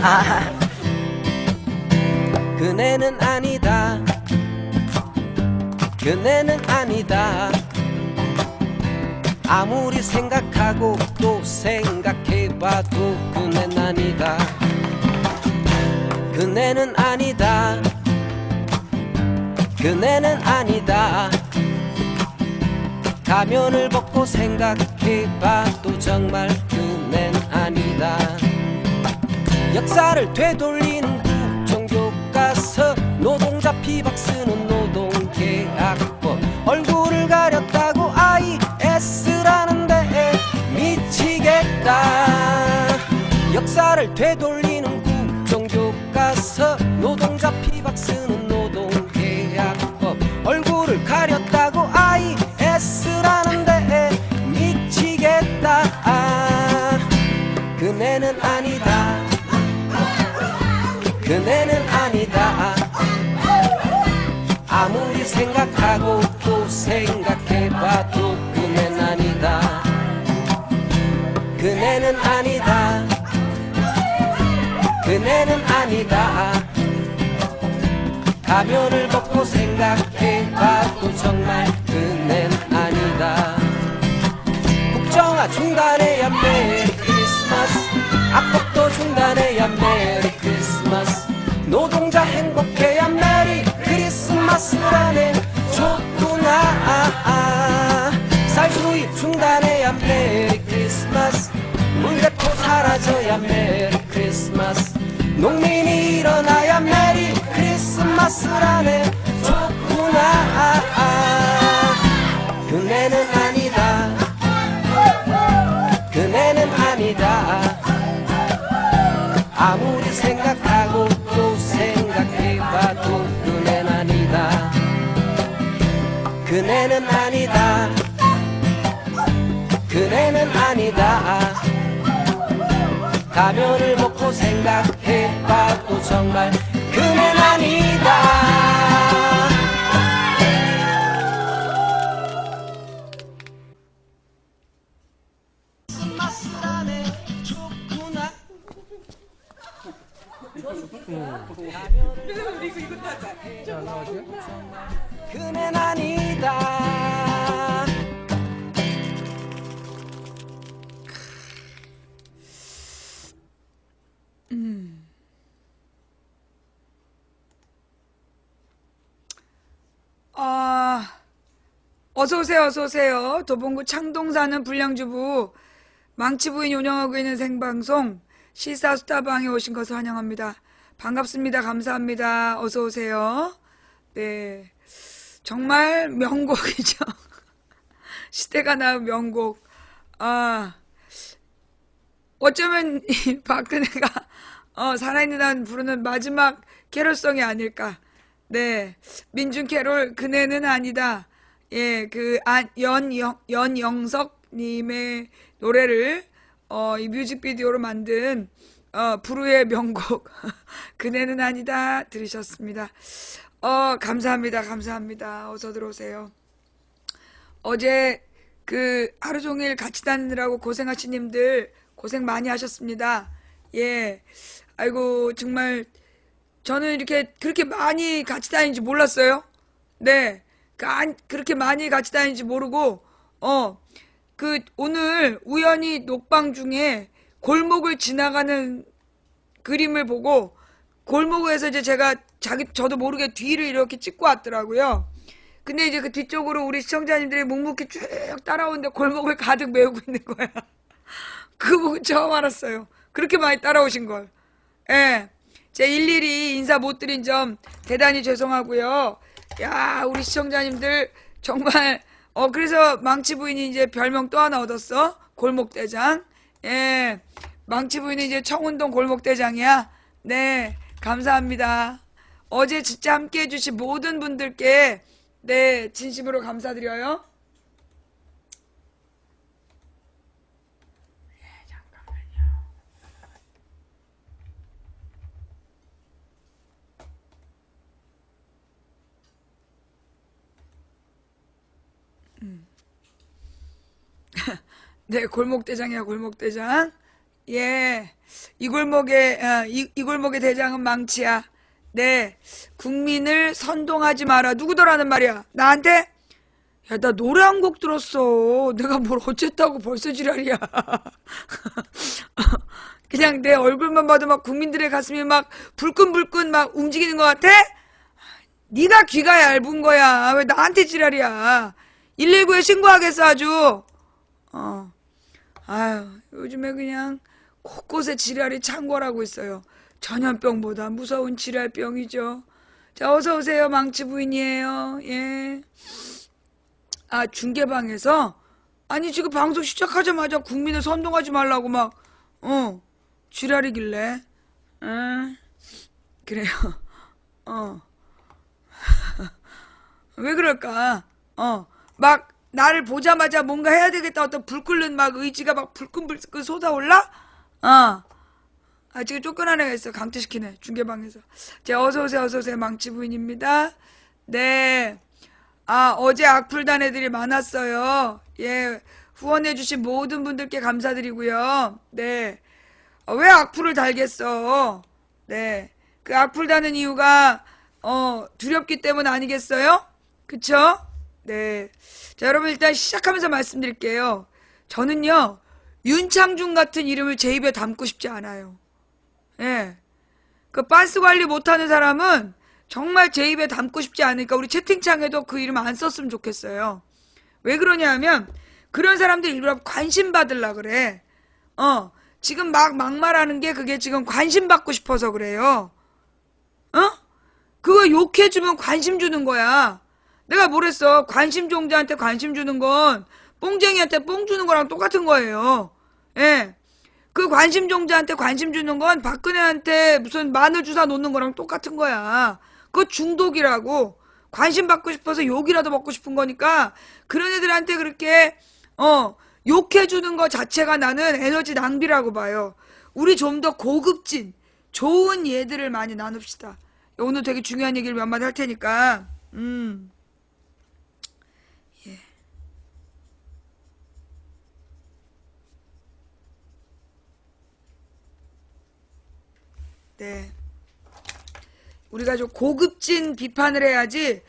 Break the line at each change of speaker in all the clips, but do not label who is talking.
아, 그네는 아니다. 그네는 아니다. 아무리 생각하고 또 생각해봐도 그네는 아니다. 그네는 아니다. 그네는 아니다. 가면을 벗고 생각해봐도 정말 그네는 아니다. 역사를 되돌리는 국정교과서, 노동자 피박 쓰는 노동계약법, 얼굴을 가렸다고 IS라는데 미치겠다. 역사를 되돌리는 국정교과서, 노동자 피박 쓰는 노동계약법, 얼굴을 가렸다고 IS라는데 미치겠다. 그네는 아니다. 그네는 아니다. 아무리 생각하고 또 생각해봐도 그네는 아니다. 그네는 아니다. 그네는 아니다. 가면을 벗고 생각해봐도 정말 그네는 아니다. 국정화 중단해야 메리 크리스마스, 악법도 중단해야 메리 크리스마스, 노동자 행복해야 메리 크리스마스라네 좋구나. 쌀수입 중단해야 메리 크리스마스, 물대포 사라져야 메리 크리스마스, 농민이 일어나야 메리 크리스마스라네 좋구나. 그네는 아니다. 그네는 아니다. 아무리 생각하고 또 생각해봐도 그네는 아니다. 그네는 아니다. 그네는 아니다. 가면을 벗고 생각해봐도 정말 그네는 아니다. 그네는 아니다.
어서오세요, 어서오세요. 도봉구 창동 사는 불량주부 망치부인이 운영하고 있는 생방송 시사수다방에 오신 것을 환영합니다. 반갑습니다. 감사합니다. 어서오세요. 네. 정말 명곡이죠. 시대가 낳은 명곡. 어쩌면 이 박근혜가 살아있는 한 부르는 마지막 캐롤송이 아닐까. 네. 민중 캐롤 그네는 아니다. 예, 연영석님의 노래를, 이 뮤직비디오로 만든, 불후의 명곡, 그네는 아니다. 들으셨습니다. 감사합니다. 감사합니다. 어서 들어오세요. 어제, 하루 종일 같이 다니느라고 고생하신 님들, 고생 많이 하셨습니다. 예. 아이고, 정말, 저는 이렇게, 그렇게 많이 같이 다니는지 몰랐어요. 네. 그렇게 많이 같이 다니는지 모르고, 오늘 우연히 녹방 중에 골목을 지나가는 그림을 보고, 골목에서 이제 제가 저도 모르게 뒤를 이렇게 찍고 왔더라고요. 근데 이제 그 뒤쪽으로 우리 시청자님들이 묵묵히 쭉 따라오는데 골목을 가득 메우고 있는 거야. 그거 보고 처음 알았어요. 그렇게 많이 따라오신 걸. 예. 제 일일이 인사 못 드린 점 대단히 죄송하고요. 야, 우리 시청자님들 정말 그래서 망치 부인이 이제 별명 또 하나 얻었어. 골목대장. 예. 망치 부인이 이제 청운동 골목대장이야. 네. 감사합니다. 어제 진짜 함께 해주신 모든 분들께 네, 진심으로 감사드려요. 네, 골목대장이야, 골목대장. 예. 이 골목의 대장은 망치야. 네. 국민을 선동하지 마라. 누구더라는 말이야? 나한테? 야, 나 노래 한 곡 들었어. 내가 뭘 어쨌다고 벌써 지랄이야. 그냥 내 얼굴만 봐도 막 국민들의 가슴이 막 불끈불끈 막 움직이는 것 같아? 네가 귀가 얇은 거야. 왜 나한테 지랄이야. 119에 신고하겠어 아주. 어. 아유, 요즘에 그냥 곳곳에 지랄이 창궐하고 있어요. 전염병보다 무서운 지랄병이죠. 자, 어서 오세요. 망치 부인이에요. 예. 아, 중계방에서? 아니, 지금 방송 시작하자마자 국민을 선동하지 말라고 막, 지랄이길래. 그래요. 어. 왜 그럴까? 막, 나를 보자마자 뭔가 해야 되겠다. 어떤 불 끓는 막 의지가 막 불끈불끈 솟아올라? 아, 지금 쫓겨난 애가 있어. 강퇴시키네. 중계방에서. 자, 어서오세요, 어서오세요. 망치 부인입니다. 네. 아, 어제 악플단 애들이 많았어요. 예. 후원해주신 모든 분들께 감사드리고요. 네. 왜 악플을 달겠어? 네. 그 악플 다는 이유가, 두렵기 때문 아니겠어요? 그쵸? 네. 자, 여러분 일단 시작하면서 말씀드릴게요. 저는요, 윤창중 같은 이름을 제 입에 담고 싶지 않아요. 예. 그 빤스 관리 못하는 사람은 정말 제 입에 담고 싶지 않으니까 우리 채팅창에도 그 이름 안 썼으면 좋겠어요. 왜 그러냐 하면 그런 사람들 일부러 관심 받으려 그래. 지금 막 막말하는 게 그게 지금 관심 받고 싶어서 그래요. 그거 욕해주면 관심 주는 거야. 내가 뭐랬어. 관심 종자한테 관심 주는 건 뽕쟁이한테 뽕 주는 거랑 똑같은 거예요. 예. 그 관심 종자한테 관심 주는 건 박근혜한테 무슨 마늘 주사 놓는 거랑 똑같은 거야. 그거 중독이라고. 관심 받고 싶어서 욕이라도 먹고 싶은 거니까 그런 애들한테 그렇게 욕해주는 거 자체가 나는 에너지 낭비라고 봐요. 우리 좀 더 고급진 좋은 예들을 많이 나눕시다. 오늘 되게 중요한 얘기를 몇 마디 할 테니까 예. 네. 우리가 좀 고급진 비판을 해야지.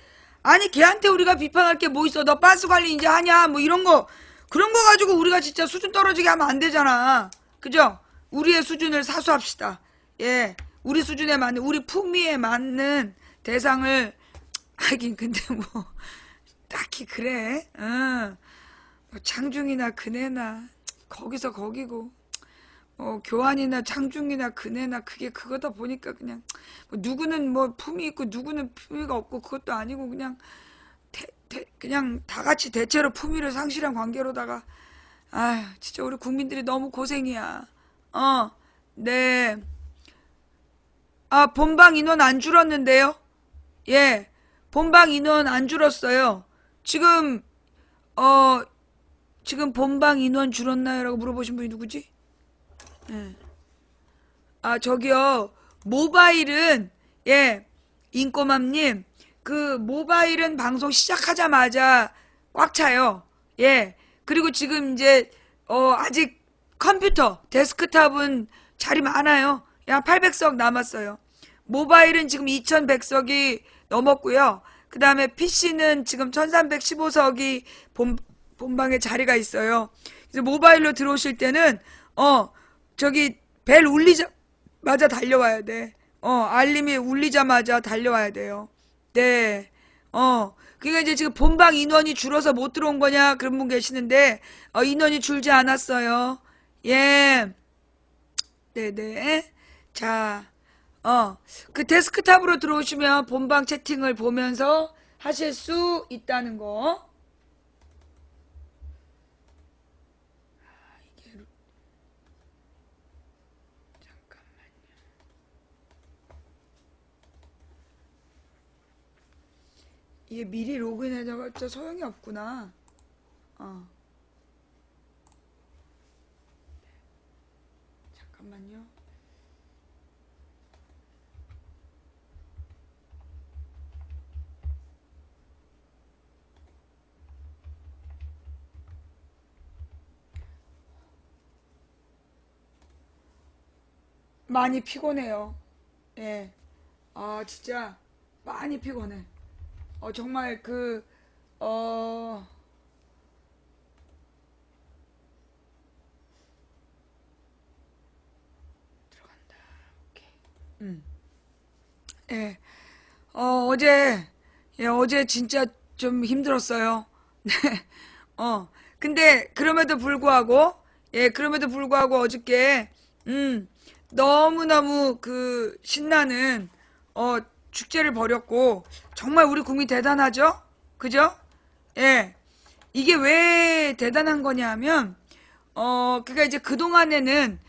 아니 걔한테 우리가 비판할 게 뭐 있어. 너 빤스 관리 이제 하냐 뭐 이런 거 그런 거 가지고 우리가 진짜 수준 떨어지게 하면 안 되잖아. 그죠? 우리의 수준을 사수합시다. 예. 우리 수준에 맞는 우리 풍미에 맞는 대상을 하긴 근데 뭐 딱히 그래. 뭐 창중이나 그네나 거기서 거기고 교환이나 창중이나 그네나 그게 그거다 보니까 그냥 뭐 누구는 뭐 품이 있고 누구는 품위가 없고 그것도 아니고 그냥 그냥 다 같이 대체로 품위를 상실한 관계로다가 아휴 진짜 우리 국민들이 너무 고생이야. 네. 아 본방 인원 안 줄었는데요. 예. 본방 인원 안 줄었어요. 지금 어 지금 본방 인원 줄었나요? 라고 물어보신 분이 누구지? 예. 아, 저기요. 모바일은, 예, 인꼬맘님, 그, 모바일은 방송 시작하자마자 꽉 차요. 예. 그리고 지금 이제, 아직 컴퓨터, 데스크탑은 자리 많아요. 약 800석 남았어요. 모바일은 지금 2100석이 넘었고요. 그 다음에 PC는 지금 1315석이 본방에 자리가 있어요. 그래서 모바일로 들어오실 때는, 저기, 벨 울리자마자 달려와야 돼. 알림이 울리자마자 달려와야 돼요. 네. 그러니까 이제 지금 본방 인원이 줄어서 못 들어온 거냐 그런 분 계시는데 인원이 줄지 않았어요. 예. 네네. 자, 그 데스크탑으로 들어오시면 본방 채팅을 보면서 하실 수 있다는 거. 이게 미리 로그인해서 소용이 없구나. 잠깐만요. 많이 피곤해요. 예. 아, 진짜 많이 피곤해. 정말 어, 들어간다. 오케이. 예. 어제, 예, 어제 진짜 좀 힘들었어요. 네. 근데 그럼에도 불구하고, 예, 그럼에도 불구하고 어저께, 너무너무 신나는, 어, 축제를 벌였고, 정말 우리 국민 대단하죠? 그죠? 예. 이게 왜 대단한 거냐 하면, 그니까 이제 그동안에는,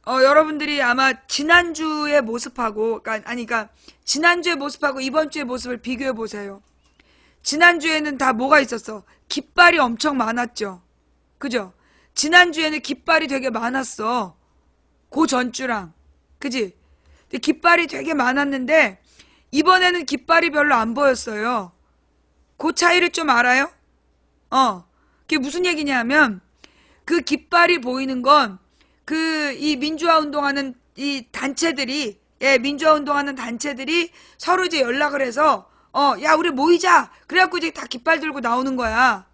여러분들이 아마 지난주의 모습하고, 그니까, 지난주의 모습하고 이번 주의 모습을 비교해 보세요. 지난주에는 다 뭐가 있었어? 깃발이 엄청 많았죠? 그죠? 지난주에는 깃발이 되게 많았어. 그 전주랑. 그지? 근데 깃발이 되게 많았는데, 이번에는 깃발이 별로 안 보였어요. 그 차이를 좀 알아요? 그게 무슨 얘기냐면, 그 깃발이 보이는 건, 이 민주화 운동하는 이 단체들이, 예, 민주화 운동하는 단체들이 서로 이제 연락을 해서, 야, 우리 모이자! 그래갖고 이제 다 깃발 들고 나오는 거야.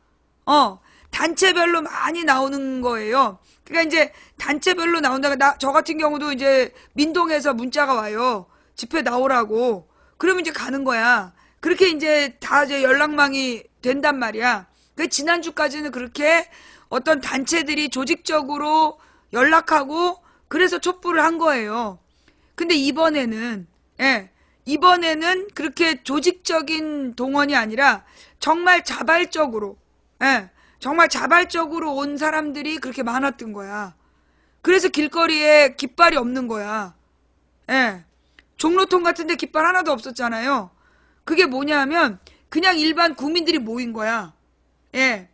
단체별로 많이 나오는 거예요. 그러니까 이제 단체별로 나온다가, 저 같은 경우도 이제 민동에서 문자가 와요. 집회 나오라고. 그러면 이제 가는 거야. 그렇게 이제 다 이제 연락망이 된단 말이야. 그 지난주까지는 그렇게 어떤 단체들이 조직적으로 연락하고 그래서 촛불을 한 거예요. 근데 이번에는, 예, 이번에는 그렇게 조직적인 동원이 아니라 정말 자발적으로, 예, 정말 자발적으로 온 사람들이 그렇게 많았던 거야. 그래서 길거리에 깃발이 없는 거야. 예. 종로통 같은데 깃발 하나도 없었잖아요. 그게 뭐냐면 그냥 일반 국민들이 모인 거야. 예.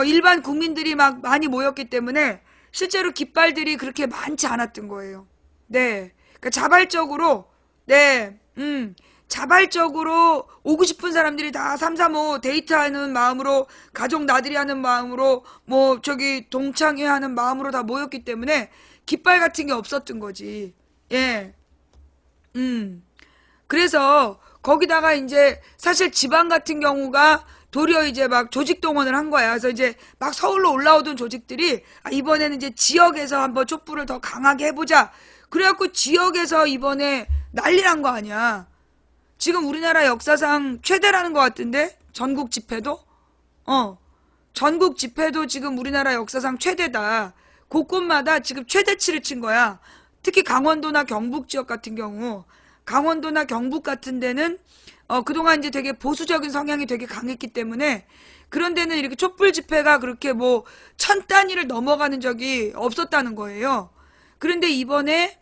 일반 국민들이 막 많이 모였기 때문에 실제로 깃발들이 그렇게 많지 않았던 거예요. 네. 그러니까 자발적으로, 네, 자발적으로 오고 싶은 사람들이 다 335 데이트하는 마음으로, 가족 나들이 하는 마음으로, 뭐, 동창회 하는 마음으로 다 모였기 때문에 깃발 같은 게 없었던 거지. 예. 그래서 거기다가 이제 사실 지방 같은 경우가 도리어 이제 막 조직 동원을 한 거야. 그래서 이제 막 서울로 올라오던 조직들이 이번에는 이제 지역에서 한번 촛불을 더 강하게 해보자. 그래갖고 지역에서 이번에 난리 난 거 아니야. 지금 우리나라 역사상 최대라는 것 같은데? 전국 집회도? 전국 집회도 지금 우리나라 역사상 최대다. 곳곳마다 지금 최대치를 친 거야. 특히 강원도나 경북 지역 같은 경우. 강원도나 경북 같은 데는 그동안 이제 되게 보수적인 성향이 되게 강했기 때문에 그런 데는 이렇게 촛불 집회가 그렇게 뭐 1000단위를 넘어가는 적이 없었다는 거예요. 그런데 이번에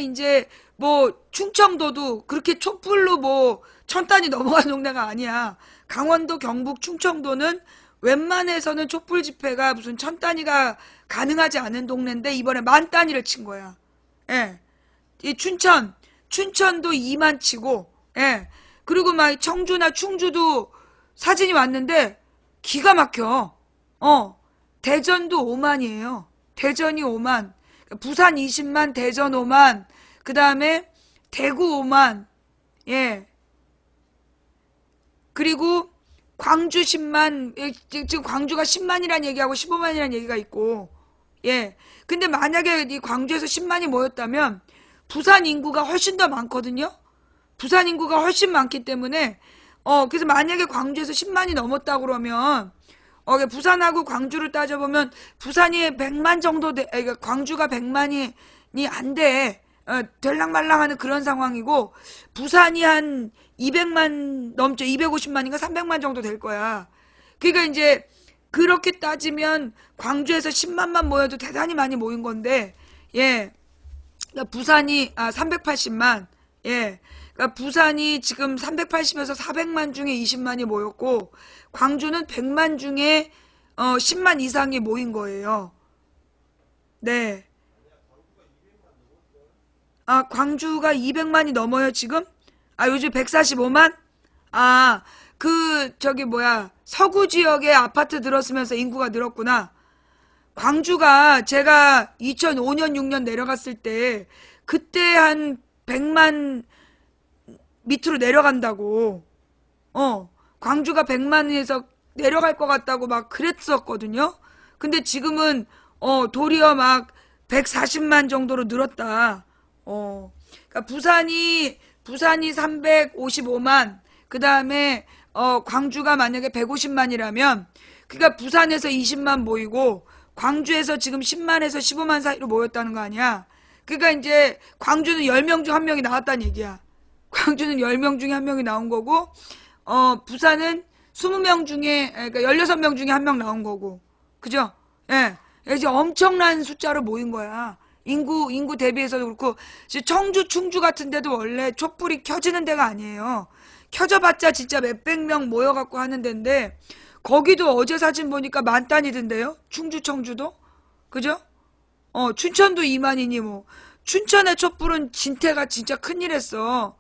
이제 뭐 충청도도 그렇게 촛불로 뭐 1000단위 넘어가는 동네가 아니야. 강원도, 경북, 충청도는 웬만해서는 촛불 집회가 무슨 1000단위가 가능하지 않은 동네인데 이번에 10,000단위를 친 거야. 예. 이 춘천도 2만 치고, 예. 그리고 막 청주나 충주도 사진이 왔는데 기가 막혀. 대전도 5만이에요. 대전이 5만. 부산 20만, 대전 5만. 그 다음에 대구 5만. 예. 그리고 광주 10만. 지금 광주가 10만이라는 얘기하고 15만이라는 얘기가 있고. 예. 근데 만약에 이 광주에서 10만이 모였다면 부산 인구가 훨씬 더 많거든요. 부산 인구가 훨씬 많기 때문에 그래서 만약에 광주에서 10만이 넘었다 그러면 부산하고 광주를 따져보면 부산이 100만 정도 그러니까 광주가 100만이 안 돼. 될랑말랑하는 그런 상황이고 부산이 한 200만 넘죠. 250만인가 300만 정도 될 거야. 그러니까 이제 그렇게 따지면 광주에서 10만만 모여도 대단히 많이 모인 건데 예. 그러니까 부산이 380만. 예. 그러니까 부산이 지금 380에서 400만 중에 20만이 모였고 광주는 100만 중에 10만 이상이 모인 거예요. 네. 광주가 200만이 넘어요, 지금? 요즘 145만? 서구 지역에 아파트 들었으면서 인구가 늘었구나. 광주가 제가 2005년 6년 내려갔을 때 그때 한 100만 밑으로 내려간다고. 광주가 100만에서 내려갈 것 같다고 막 그랬었거든요. 근데 지금은 도리어 막 140만 정도로 늘었다. 그러니까 부산이 355만, 그다음에 광주가 만약에 150만이라면 그러니까 부산에서 20만 모이고 광주에서 지금 10만에서 15만 사이로 모였다는 거 아니야. 그러니까 이제 광주는 10명 중 1명이 나왔다는 얘기야. 광주는 10명 중에 1명이 나온 거고, 부산은 20명 중에, 그러니까 16명 중에 1명 나온 거고. 그죠? 예. 이제 엄청난 숫자로 모인 거야. 인구 대비해서도 그렇고, 청주, 충주 같은 데도 원래 촛불이 켜지는 데가 아니에요. 켜져봤자 진짜 몇백 명 모여갖고 하는 데인데, 거기도 어제 사진 보니까 만 단위던데요? 충주, 청주도? 그죠? 춘천도 2만이니 뭐. 춘천의 촛불은 진태가 진짜 큰일 했어.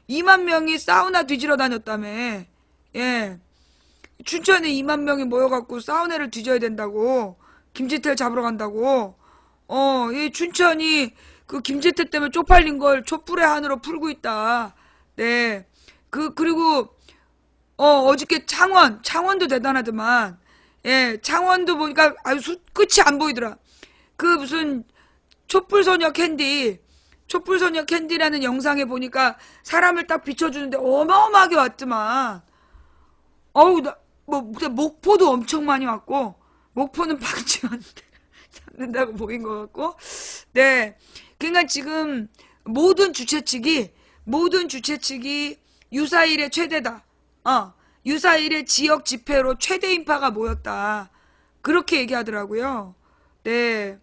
2만 명이 사우나 뒤지러 다녔다며. 예. 춘천에 2만 명이 모여갖고 사우나를 뒤져야 된다고. 김지태를 잡으러 간다고. 이 춘천이 그 김지태 때문에 쪽팔린 걸 촛불의 한으로 풀고 있다. 네. 그리고, 어저께 창원도 대단하더만. 예, 창원도 보니까 아주 끝이 안 보이더라. 그 무슨 촛불소녀 캔디라는 영상에 보니까 사람을 딱 비춰주는데 어마어마하게 왔더만. 어우, 목포도 엄청 많이 왔고, 목포는 박지원 잡는다고 보인 것 같고, 네. 그러니까 지금 모든 주최 측이 유사일의 최대다. 유사일의 지역 집회로 최대 인파가 모였다. 그렇게 얘기하더라고요. 네.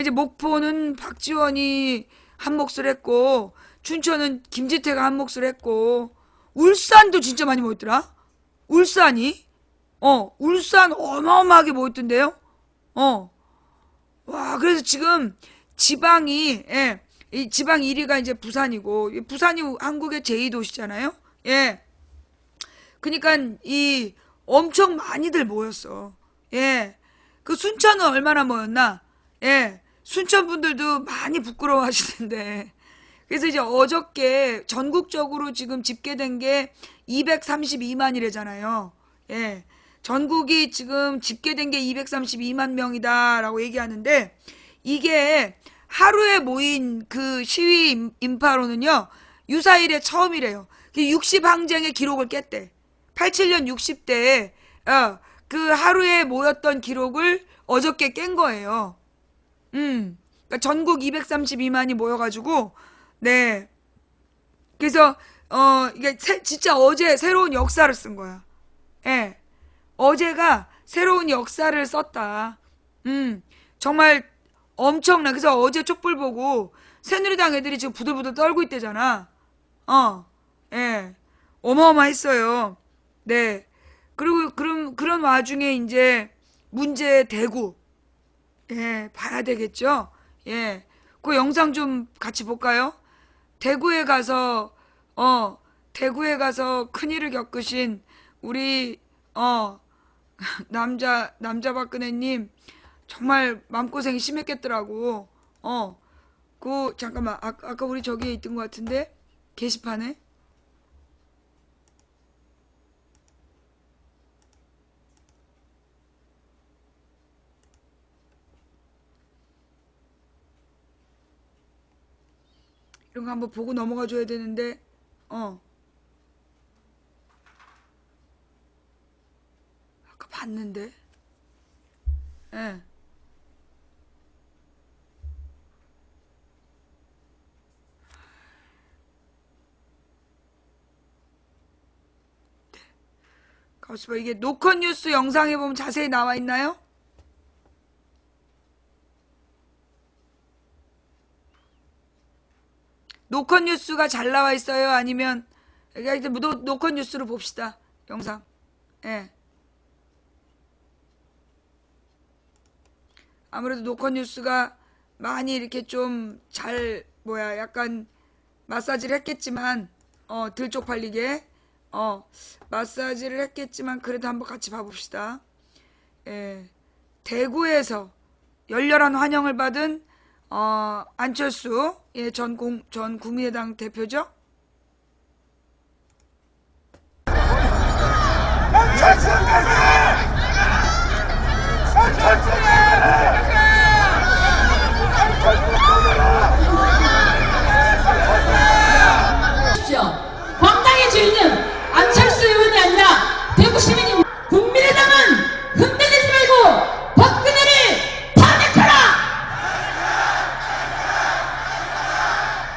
이제 목포는 박지원이 한 몫을 했고, 춘천은 김지태가 한 몫을 했고, 울산도 진짜 많이 모였더라. 울산이? 울산 어마어마하게 모였던데요? 와, 그래서 지금 지방이, 예, 이 지방 1위가 이제 부산이고, 부산이 한국의 제2도시잖아요? 예. 그니까, 엄청 많이들 모였어. 예. 그 순천은 얼마나 모였나? 예. 순천 분들도 많이 부끄러워 하시는데. 그래서 이제 어저께 전국적으로 지금 집계된 게 232만이래잖아요. 예. 전국이 지금 집계된 게 232만 명이다라고 얘기하는데, 이게 하루에 모인 그 시위 인파로는요, 유사일에 처음이래요. 60항쟁의 기록을 깼대. 87년 60대에, 그 하루에 모였던 기록을 어저께 깬 거예요. 그러니까 전국 232만이 모여가지고, 네. 그래서, 이게 진짜 어제 새로운 역사를 쓴 거야. 예. 어제가 새로운 역사를 썼다. 정말 엄청나. 그래서 어제 촛불 보고 새누리당 애들이 지금 부들부들 떨고 있대잖아. 예. 어마어마했어요. 네. 그리고 그런 와중에 이제 문제 대구. 예, 봐야 되겠죠? 예. 그 영상 좀 같이 볼까요? 대구에 가서 큰일을 겪으신 우리 남자박근혜님 정말 마음고생이 심했겠더라고. 잠깐만, 아까 우리 저기에 있던 것 같은데 게시판에. 이런 거 한번 보고 넘어가 줘야 되는데, 아까 봤는데, 예. 가만있어 봐. 이게 노컷뉴스 영상에 보면 자세히 나와 있나요? 노컷뉴스가 잘 나와 있어요? 아니면, 일단 노컷뉴스로 봅시다. 영상. 예. 아무래도 노컷뉴스가 많이 이렇게 좀 약간 마사지를 했겠지만, 덜 쪽팔리게, 마사지를 했겠지만, 그래도 한번 같이 봐봅시다. 예. 대구에서 열렬한 환영을 받은 안철수 전 국민의당 대표죠.
광당의 주인은 안철수 의원이 아니라 대구 시민입니다. 국민의당은 흔들리지 말고 박근혜를 탄핵하라!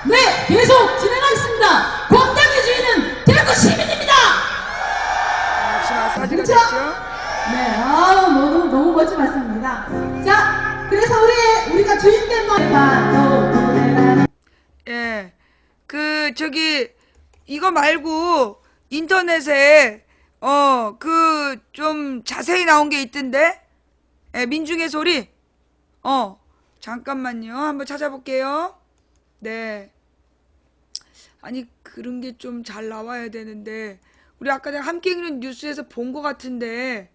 네, 계속 진행하겠습니다. 광당의 주인은 대구 시민입니다.
사진을
그렇죠?
됐죠?
네, 너무 멋진 말씀입니다. 자, 그래서 우리가 주인된 말만
예, 이거 말고 인터넷에 좀 자세히 나온 게 있던데. 예, 민중의 소리. 잠깐만요. 한번 찾아볼게요. 네. 아니, 그런 게 좀 잘 나와야 되는데. 우리 아까 내가 함께 읽는 뉴스에서 본 것 같은데.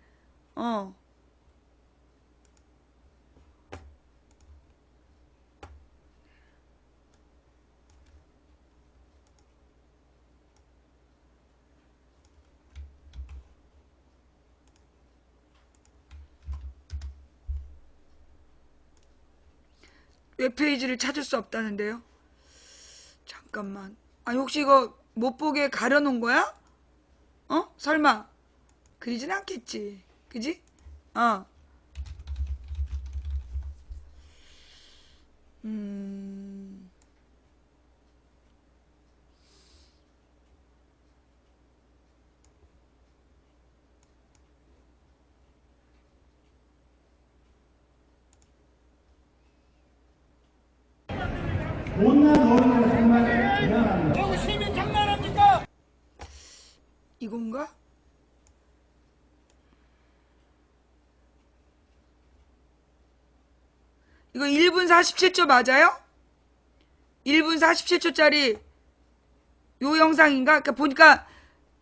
웹페이지를 찾을 수 없다는데요. 잠깐만. 아니, 혹시 이거 못 보게 가려놓은 거야? 설마. 그러진 않겠지. 그지?
못난 어린이가 정말 대단합니다.
대구 시민 장난합니까?
이건가? 이거 1분 47초 맞아요? 1분 47초짜리 요 영상인가? 그러니까 보니까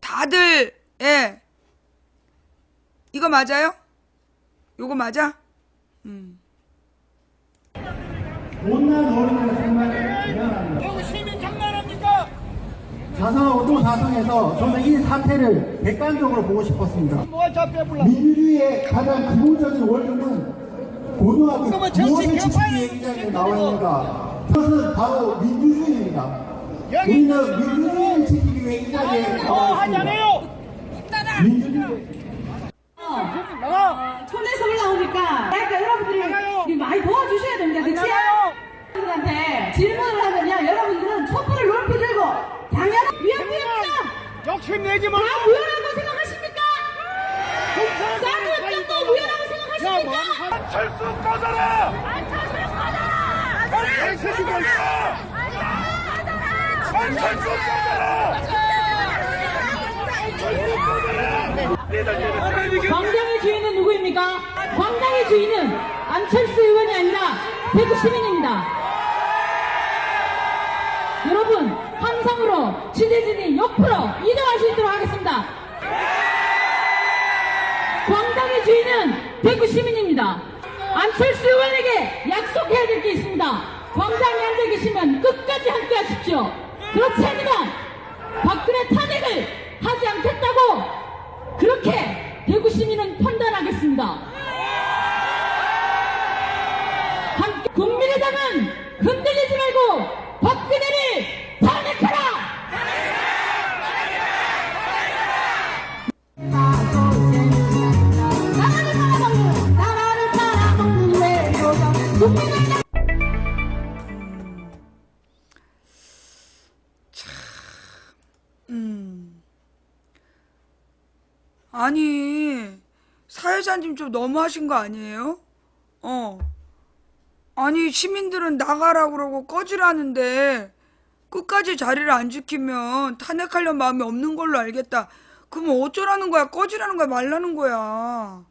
다들 이거 맞아요? 요거 맞아?
못난 어린이가 정말 대단합니다.
대구 시민 장난합니까?
자성하고 또 자성해서 저는 이 사태를 객관적으로 보고 싶었습니다.
뭐가 잡혀불라?
민주주의의 가장 기본적인 원칙은 고등학교 무엇을 지키기 얘기장에 나와 있는가? 그것은 바로 민주주의입니다. 우리는 민주주의를 지키기 위해 이 자리에 나와 있습니다. 민주주의.
손에서 올라오니까 그러니까 여러분들이 많이 도와주셔야 됩니다. 그치? 여러분들한테 질문을 하면요, 여러분들은 촛불을 높이 들고 당연한 위험무용자
욕심내지 마!
다 무효라고 생각하십니까? 싸움을 끝도 무효라고 생각하십니까?
안철수 꺼져라! 안철수 꺼져라! 안철수 꺼져라!
광장의 주인은 누구입니까? 광장의 주인은 안철수 의원이 아니라 대구 시민입니다. 여러분, 함성으로 지지진이 옆으로 이동할 수 있도록 하겠습니다. 광장의 주인은 대구 시민입니다. 안철수 의원에게 약속해야 될 게 있습니다. 광장에 앉아 계시면 끝까지 함께 하십시오. 그렇지 않으면 박근혜 탄핵을 하지 않겠다고 그렇게 대구 시민은 판단하겠습니다. 함께 국민의당은 흔들리지 말고 박근혜를 탄핵하라! 나라를 팔아먹는 외로정 국민의당
아니, 사회자님 좀 너무하신 거 아니에요? 아니, 시민들은 나가라고 그러고 꺼지라는데 끝까지 자리를 안 지키면 탄핵하려는 마음이 없는 걸로 알겠다. 그럼 어쩌라는 거야? 꺼지라는 거야? 말라는 거야?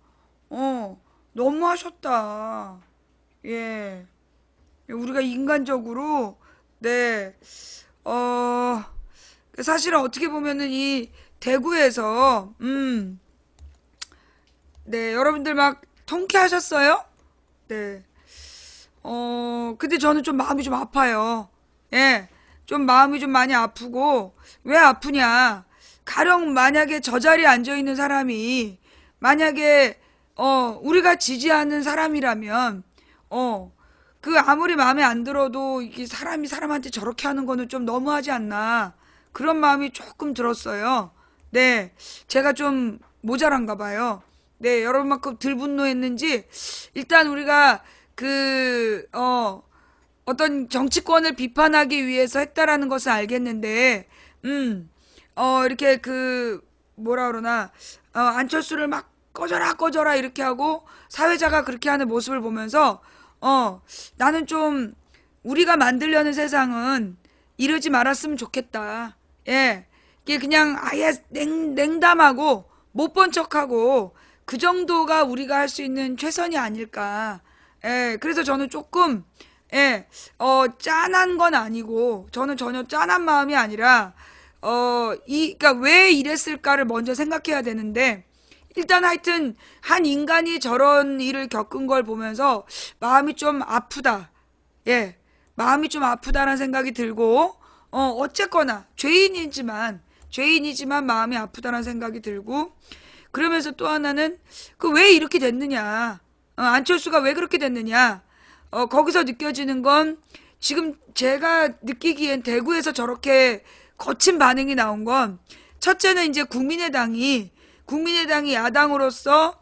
너무하셨다. 예. 우리가 인간적으로, 네, 사실은 어떻게 보면은 이 대구에서, 네, 여러분들 막 통쾌하셨어요? 네. 근데 저는 좀 마음이 좀 아파요. 예. 좀 마음이 좀 많이 아프고, 왜 아프냐. 가령 만약에 저 자리에 앉아있는 사람이, 만약에, 우리가 지지하는 사람이라면, 그 아무리 마음에 안 들어도 이게 사람이 사람한테 저렇게 하는 거는 좀 너무하지 않나. 그런 마음이 조금 들었어요. 네. 제가 좀 모자란가 봐요. 네. 여러분만큼 덜 분노했는지, 일단 우리가 어떤 정치권을 비판하기 위해서 했다라는 것을 알겠는데, 이렇게 뭐라 그러나, 안철수를 막 꺼져라 이렇게 하고, 사회자가 그렇게 하는 모습을 보면서, 나는 좀, 우리가 만들려는 세상은 이러지 말았으면 좋겠다. 예. 이게 그냥 아예 냉담하고, 못 본 척하고, 그 정도가 우리가 할 수 있는 최선이 아닐까. 예. 그래서 저는 조금, 예, 짠한 건 아니고, 저는 전혀 짠한 마음이 아니라, 그러니까 왜 이랬을까를 먼저 생각해야 되는데, 일단 하여튼, 한 인간이 저런 일을 겪은 걸 보면서, 마음이 좀 아프다. 예, 마음이 좀 아프다라는 생각이 들고, 어쨌거나, 죄인이지만 마음이 아프다라는 생각이 들고, 그러면서 또 하나는, 왜 이렇게 됐느냐. 안철수가 왜 그렇게 됐느냐. 거기서 느껴지는 건 지금 제가 느끼기엔 대구에서 저렇게 거친 반응이 나온 건 첫째는 이제 국민의당이 야당으로서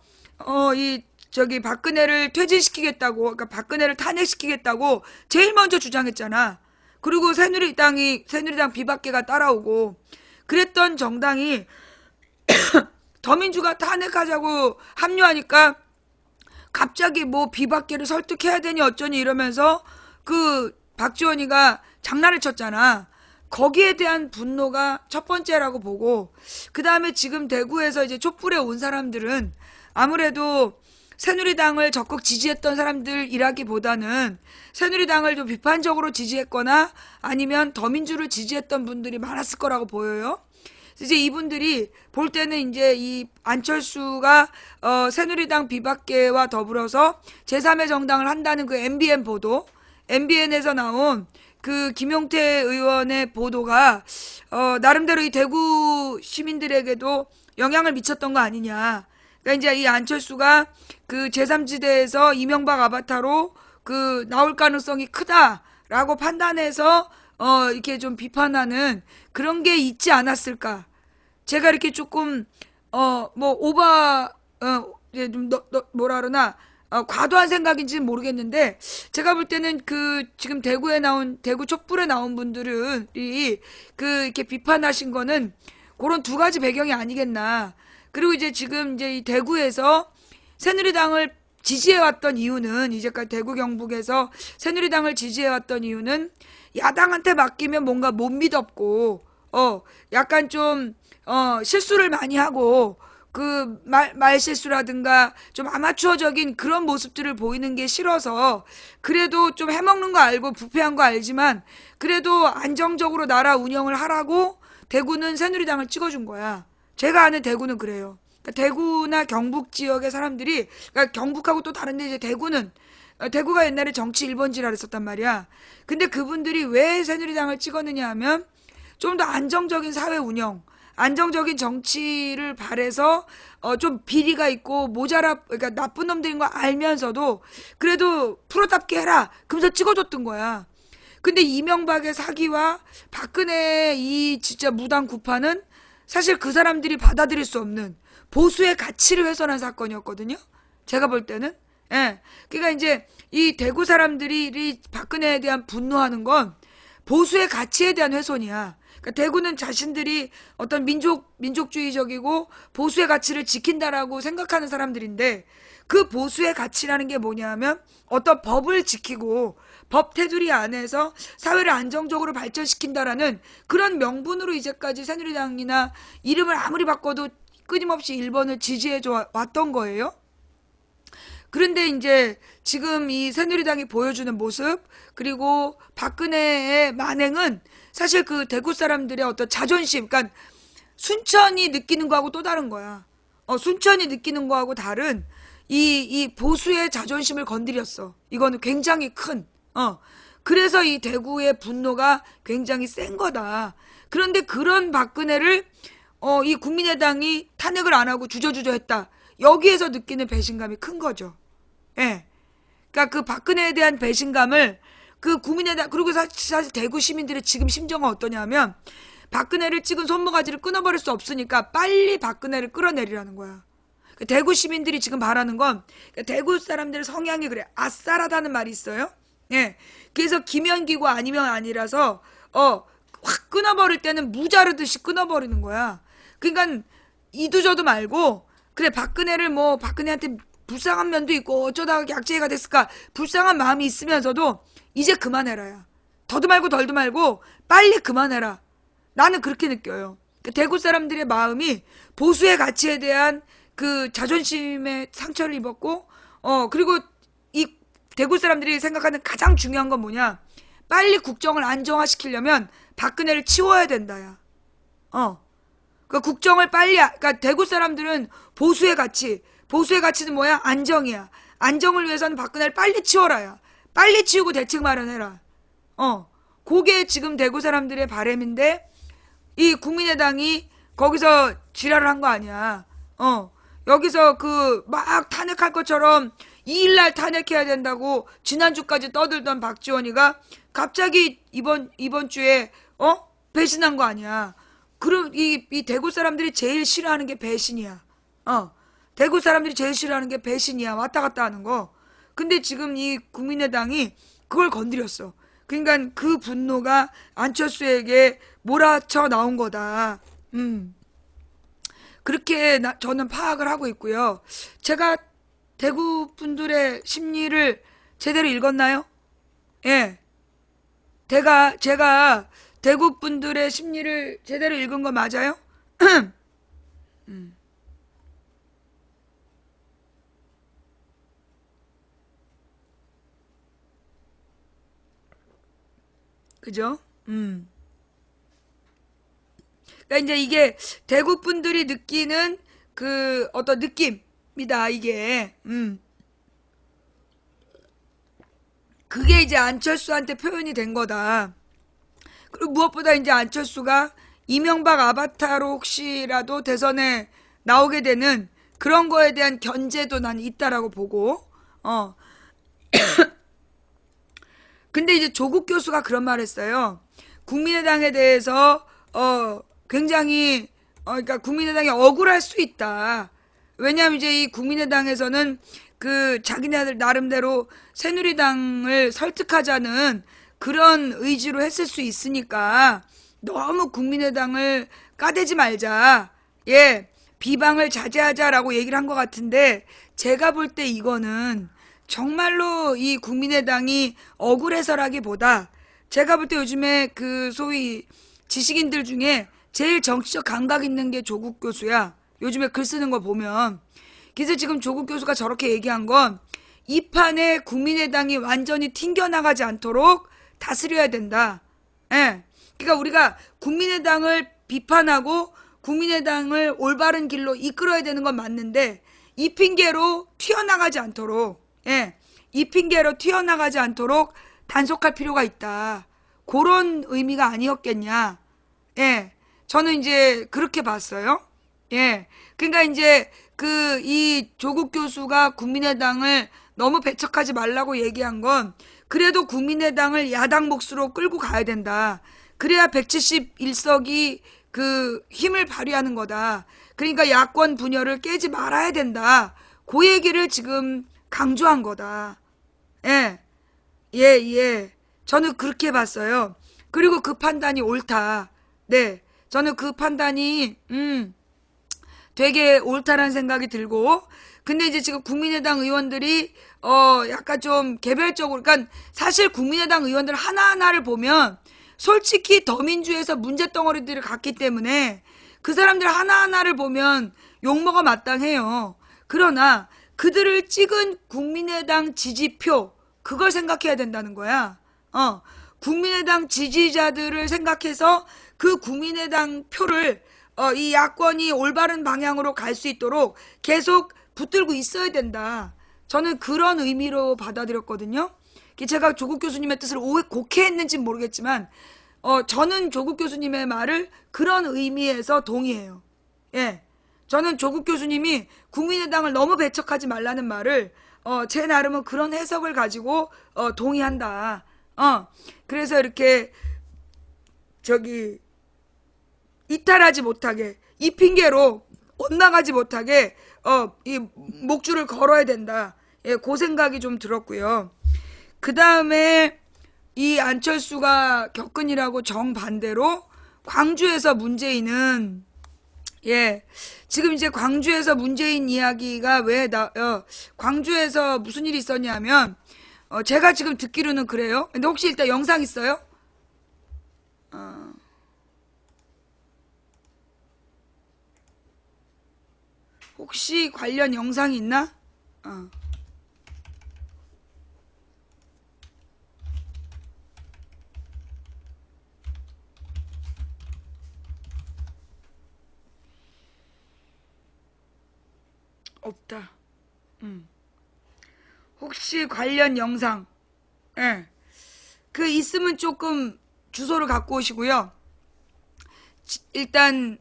박근혜를 퇴진시키겠다고, 그러니까 박근혜를 탄핵시키겠다고 제일 먼저 주장했잖아. 그리고 새누리당 비박계가 따라오고 그랬던 정당이 더민주가 탄핵하자고 합류하니까 갑자기 뭐 비박계를 설득해야 되니 어쩌니 이러면서 박지원이가 장난을 쳤잖아. 거기에 대한 분노가 첫 번째라고 보고, 그 다음에 지금 대구에서 이제 촛불에 온 사람들은 아무래도 새누리당을 적극 지지했던 사람들이라기보다는 새누리당을 좀 비판적으로 지지했거나 아니면 더민주를 지지했던 분들이 많았을 거라고 보여요. 이제 이분들이 볼 때는 이제 이 안철수가 새누리당 비박계와 더불어서 제3의 정당을 한다는 그 MBN에서 나온 그 김용태 의원의 보도가 나름대로 이 대구 시민들에게도 영향을 미쳤던 거 아니냐. 그러니까 이제 이 안철수가 그 제3지대에서 이명박 아바타로 나올 가능성이 크다라고 판단해서 이렇게 좀 비판하는 그런 게 있지 않았을까. 제가 이렇게 조금, 뭐라 그러나, 과도한 생각인지는 모르겠는데, 제가 볼 때는 지금 대구 촛불에 나온 분들이, 이렇게 비판하신 거는 그런 두 가지 배경이 아니겠나. 그리고 이제 지금 이 대구에서 새누리당을 지지해왔던 이유는, 이제까지 대구 경북에서 새누리당을 지지해왔던 이유는 야당한테 맡기면 뭔가 못 믿었고, 약간 좀, 실수를 많이 하고, 말 실수라든가 좀 아마추어적인 그런 모습들을 보이는 게 싫어서, 그래도 좀 해먹는 거 알고 부패한 거 알지만, 그래도 안정적으로 나라 운영을 하라고 대구는 새누리당을 찍어준 거야. 제가 아는 대구는 그래요. 그러니까 대구나 경북 지역의 사람들이, 그러니까 경북하고 또 다른데 이제 대구가 옛날에 정치 1번지라 그랬었단 말이야. 근데 그분들이 왜 새누리당을 찍었느냐 하면 좀 더 안정적인 사회 운영, 안정적인 정치를 바래서 좀 비리가 있고 그러니까 나쁜 놈들인 거 알면서도 그래도 프로답게 해라. 그러면서 찍어줬던 거야. 근데 이명박의 사기와 박근혜의 이 진짜 무당 구파는 사실 그 사람들이 받아들일 수 없는 보수의 가치를 훼손한 사건이었거든요. 제가 볼 때는. 예. 그러니까 이제 이 대구 사람들이 박근혜에 대한 분노하는 건 보수의 가치에 대한 훼손이야. 그러니까 대구는 자신들이 어떤 민족주의적이고 보수의 가치를 지킨다라고 생각하는 사람들인데, 그 보수의 가치라는 게 뭐냐면 어떤 법을 지키고 법 테두리 안에서 사회를 안정적으로 발전시킨다라는 그런 명분으로 이제까지 새누리당이나 이름을 아무리 바꿔도 끊임없이 1번을 지지해 왔던 거예요. 그런데 이제 지금 이 새누리당이 보여주는 모습, 그리고 박근혜의 만행은 사실 그 대구 사람들의 어떤 자존심, 그러니까 순천이 느끼는 거하고 또 다른 거야. 순천이 느끼는 거하고 다른, 이 보수의 자존심을 건드렸어. 이거는 굉장히 큰, 그래서 이 대구의 분노가 굉장히 센 거다. 그런데 그런 박근혜를, 이 국민의당이 탄핵을 안 하고 주저주저 했다. 여기에서 느끼는 배신감이 큰 거죠. 예. 그러니까 그 박근혜에 대한 배신감을 그 국민의당, 그리고 사실 대구 시민들의 지금 심정은 어떠냐면, 박근혜를 찍은 손모가지를 끊어버릴 수 없으니까 빨리 박근혜를 끌어내리라는 거야. 대구 시민들이 지금 바라는 건, 대구 사람들의 성향이 그래. 아싸라다는 말이 있어요. 예. 그래서 김연기고 아니면 아니라서, 확 끊어버릴 때는 무자르듯이 끊어버리는 거야. 그러니까 이도저도 말고, 그래, 박근혜를 뭐, 박근혜한테 불쌍한 면도 있고, 어쩌다가 약제가 됐을까, 불쌍한 마음이 있으면서도, 이제 그만해라야. 더도 말고 덜도 말고, 빨리 그만해라. 나는 그렇게 느껴요. 대구 사람들의 마음이 보수의 가치에 대한 그 자존심에 상처를 입었고, 그리고 이 대구 사람들이 생각하는 가장 중요한 건 뭐냐? 빨리 국정을 안정화시키려면 박근혜를 치워야 된다야. 그 국정을 빨리, 그러니까 대구 사람들은 보수의 가치는 뭐야? 안정이야. 안정을 위해서는 박근혜를 빨리 치워라야. 빨리 치우고 대책 마련해라. 그게 지금 대구 사람들의 바람인데, 이 국민의당이 거기서 지랄을 한 거 아니야. 여기서 막 탄핵할 것처럼 2일날 탄핵해야 된다고 지난주까지 떠들던 박지원이가 갑자기 이번 주에, 배신한 거 아니야. 그럼 이 대구 사람들이 제일 싫어하는 게 배신이야. 대구 사람들이 제일 싫어하는 게 배신이야. 왔다 갔다 하는 거. 근데 지금 이 국민의당이 그걸 건드렸어. 그러니까 그 분노가 안철수에게 몰아쳐 나온 거다. 그렇게 저는 파악을 하고 있고요. 제가 대구 분들의 심리를 제대로 읽었나요? 예. 제가 대구 분들의 심리를 제대로 읽은 거 맞아요? 그죠? 그러니까 이제 이게 대구 분들이 느끼는 그 어떤 느낌이다, 이게. 그게 이제 안철수한테 표현이 된 거다. 그리고 무엇보다 이제 안철수가 이명박 아바타로 혹시라도 대선에 나오게 되는 그런 거에 대한 견제도 난 있다라고 보고, 근데 이제 조국 교수가 그런 말 했어요. 국민의당에 대해서, 굉장히, 그러니까 국민의당이 억울할 수 있다. 왜냐하면 이제 이 국민의당에서는 그 자기네들 나름대로 새누리당을 설득하자는 그런 의지로 했을 수 있으니까 너무 국민의당을 까대지 말자. 예, 비방을 자제하자라고 얘기를 한 것 같은데 제가 볼 때 이거는 정말로 이 국민의당이 억울해서라기보다 제가 볼 때 요즘에 그 소위 지식인들 중에 제일 정치적 감각 있는 게 조국 교수야. 요즘에 글 쓰는 거 보면. 그래서 지금 조국 교수가 저렇게 얘기한 건 이 판에 국민의당이 완전히 튕겨나가지 않도록 다스려야 된다. 예. 그러니까 우리가 국민의당을 비판하고 국민의당을 올바른 길로 이끌어야 되는 건 맞는데 이 핑계로 튀어나가지 않도록, 예. 이 핑계로 튀어나가지 않도록 단속할 필요가 있다. 그런 의미가 아니었겠냐. 예. 저는 이제 그렇게 봤어요. 예. 그러니까 이제 이 조국 교수가 국민의당을 너무 배척하지 말라고 얘기한 건 그래도 국민의당을 야당 몫으로 끌고 가야 된다. 그래야 171석이 그 힘을 발휘하는 거다. 그러니까 야권 분열을 깨지 말아야 된다. 그 얘기를 지금 강조한 거다. 예. 예. 저는 그렇게 봤어요. 그리고 그 판단이 옳다. 네. 저는 그 판단이, 되게 옳다라는 생각이 들고, 근데 이제 지금 국민의당 의원들이, 약간 좀 개별적으로, 그러니까 사실 국민의당 의원들 하나하나를 보면, 솔직히 더민주에서 문제덩어리들을 갔기 때문에, 그 사람들 하나하나를 보면 욕먹어 마땅해요. 그러나, 그들을 찍은 국민의당 지지표, 그걸 생각해야 된다는 거야. 국민의당 지지자들을 생각해서 그 국민의당 표를 이 야권이 올바른 방향으로 갈 수 있도록 계속 붙들고 있어야 된다. 저는 그런 의미로 받아들였거든요. 제가 조국 교수님의 뜻을 곡해했는지는 모르겠지만 저는 조국 교수님의 말을 그런 의미에서 동의해요. 예, 저는 조국 교수님이 국민의당을 너무 배척하지 말라는 말을 제 나름은 그런 해석을 가지고 동의한다. 그래서 이렇게 이탈하지 못하게, 이 핑계로 엇나가지 못하게 이 목줄을 걸어야 된다. 예, 그 생각이 좀 들었고요. 그 다음에 이 안철수가 겪은 일하고 정반대로 광주에서 문재인은, 지금 이제 광주에서 문재인 이야기가 광주에서 무슨 일이 있었냐면, 제가 지금 듣기로는 그래요. 근데 혹시 일단 영상 있어요? 혹시 관련 영상이 있나? 없다. 혹시 관련 영상, 그 있으면 조금 주소를 갖고 오시고요. 일단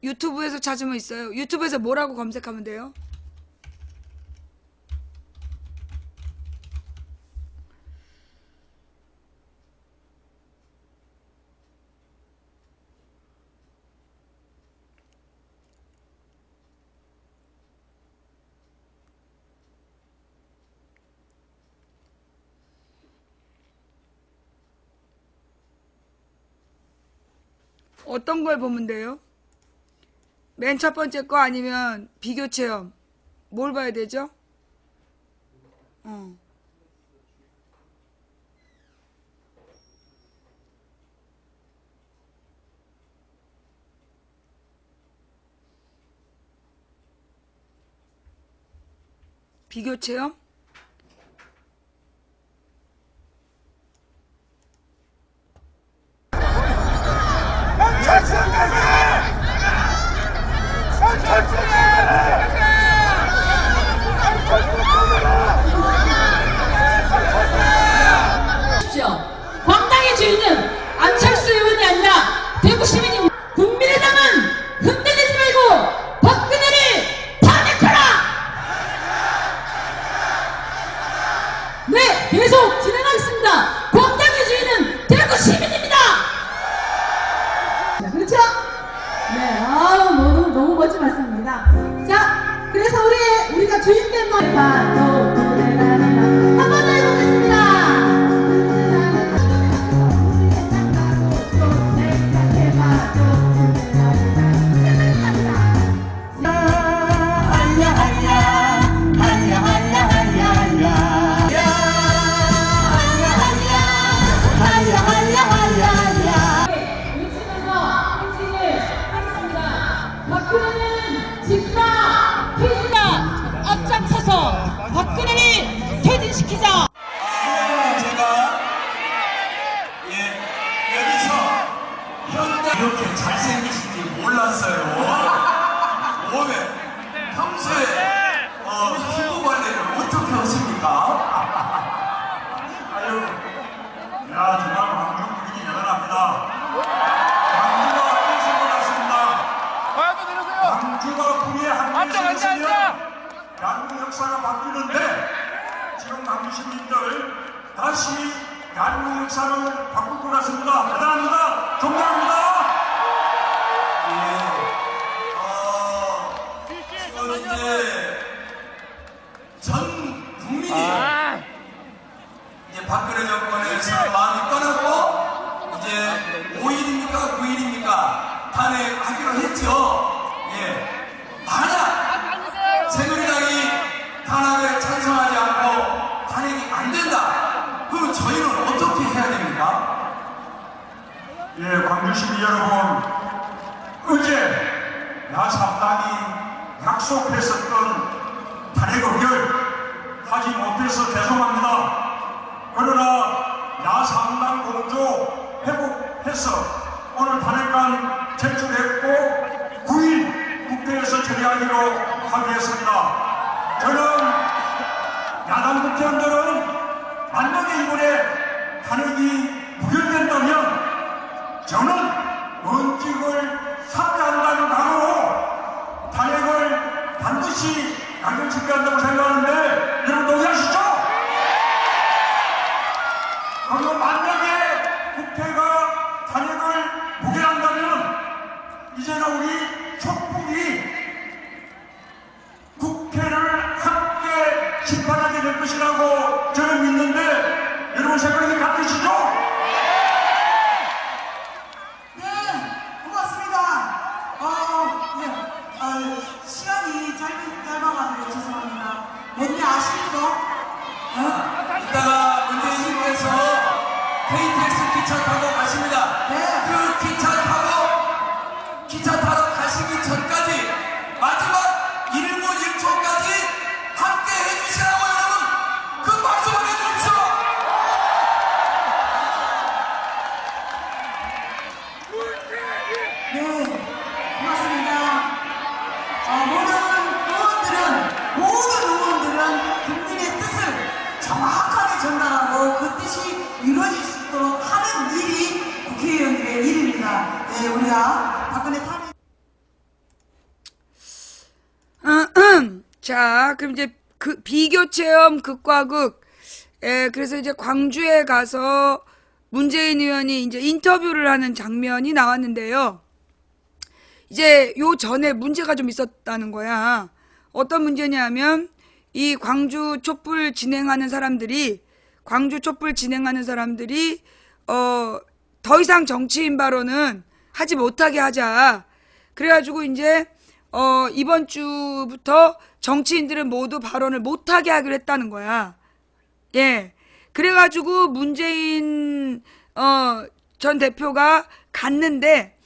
유튜브에서 찾으면 있어요. 유튜브에서 뭐라고 검색하면 돼요? 어떤 걸 보면 돼요? 맨 첫 번째 거 아니면 비교 체험? 뭘 봐야 되죠? 비교 체험?
광당의 주인은 안철수 의원이 아니라 대구 시민입니다. 국민의당은 흔들리지 말고 박근혜를 탄핵하라! 네, 계속 진행하겠습니다. 광당의 주인은 대구 시민입니다.
자, 그렇죠? 네, 너무 멋진 말씀입니다. 자, 그래서 우리가 주인된 말 한 번 더 해보겠습니다.
박근혜는 집사, 퇴진다 앞장서서 박근혜를 퇴진시키자.
제가 여기서 현장 이렇게 잘생기신지 몰랐어요. 오늘 평소에 피부 관리를 어떻게 하십니까? 아유, 정말 광주 분위기 대단합니다. 광주가 구미의 한국에 있으면 양국 역사가 바뀌는데 지금 광주 시민들 다시 양국 역사를 바꿀 것 같습니다. 대단합니다. 존경합니다. 지금 이제 전 국민이 이제 박근혜 정권에서 마음이 떠났고 이제 5일입니까 9일입니까 탄핵하기로 했죠. 만약 새누리당이 탄핵에 찬성하지 않고 탄핵이 안 된다. 그럼 저희는 어떻게 해야 됩니까? 광주 시민 여러분, 어제 야3당이 약속했었던 탄핵 의결 하지 못해서 죄송합니다. 그러나 야3당 공조 회복해서 오늘 탄핵안 제출했고 9일 국회에서 처리하기로 합의했습니다. 저는 야당 국회의원들은 만약에 이번에 탄핵이 부결된다면 저는 원칙을 삭제한다는 각오로 탄핵을 반드시 강경집행한다고 생각하는데 여러분 동의하시죠? 그리고 만약에 국회가 탄핵을 부결한다면 이제는 우리 촛불이 국회를 함께 심판하게 될 것이라고 저는 믿는데 여러분 생각이 같으시죠?
네, 고맙습니다. 시간이 짧아가지고 죄송합니다. 뭔지 아시죠?
이따가 문재인님께서 KTX 기차 타고 가십니다.
네.
그 기차 타러 가시기 전까지 마지막 1분 1초까지 함께 해주시라고 여러분 그 박수 보내주십시오.
네, 고맙습니다. 모든 의원들은 국민의 뜻을 정확하게 전달하고 그 뜻이 이루어질 수 있도록 하는 일이 국회의원들의 일입니다. 네, 우리가 박근혜 탄핵
자, 그럼 이제 그 비교 체험 극과극. 그래서 이제 광주에 가서 문재인 의원이 이제 인터뷰를 하는 장면이 나왔는데요. 이제 요 전에 문제가 좀 있었다는 거야. 어떤 문제냐면 이 광주 촛불 진행하는 사람들이 더 이상 정치인 발언은 하지 못하게 하자. 그래가지고 이제 이번 주부터 정치인들은 모두 발언을 못하게 하기로 했다는 거야. 예. 그래가지고 문재인 전 대표가 갔는데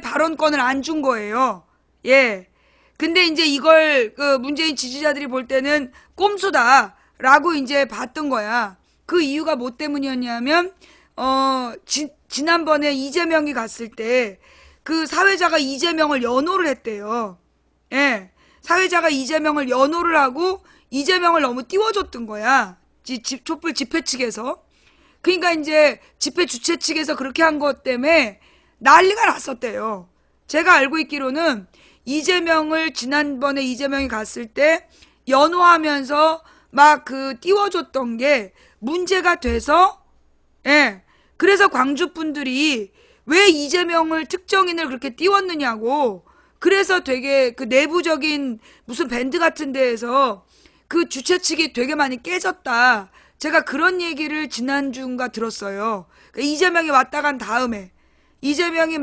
발언권을 안 준 거예요. 예. 근데 이제 이걸 그 문재인 지지자들이 볼 때는 꼼수다라고 이제 봤던 거야. 그 이유가 뭐 때문이었냐면 지난번에 이재명이 갔을 때 그 사회자가 이재명을 연호를 했대요. 예. 사회자가 이재명을 연호를 하고 이재명을 너무 띄워줬던 거야. 촛불 집회 측에서. 그러니까 이제 집회 주최 측에서 그렇게 한 것 때문에 난리가 났었대요. 제가 알고 있기로는 지난번에 이재명이 갔을 때 연호하면서 막 그 띄워줬던 게 문제가 돼서, 예. 그래서 광주 분들이 왜 이재명을 특정인을 그렇게 띄웠느냐고. 그래서 되게 그 내부적인 무슨 밴드 같은 데에서 그 주최 측이 되게 많이 깨졌다. 제가 그런 얘기를 지난주인가 들었어요. 이재명이 왔다 간 다음에 이재명이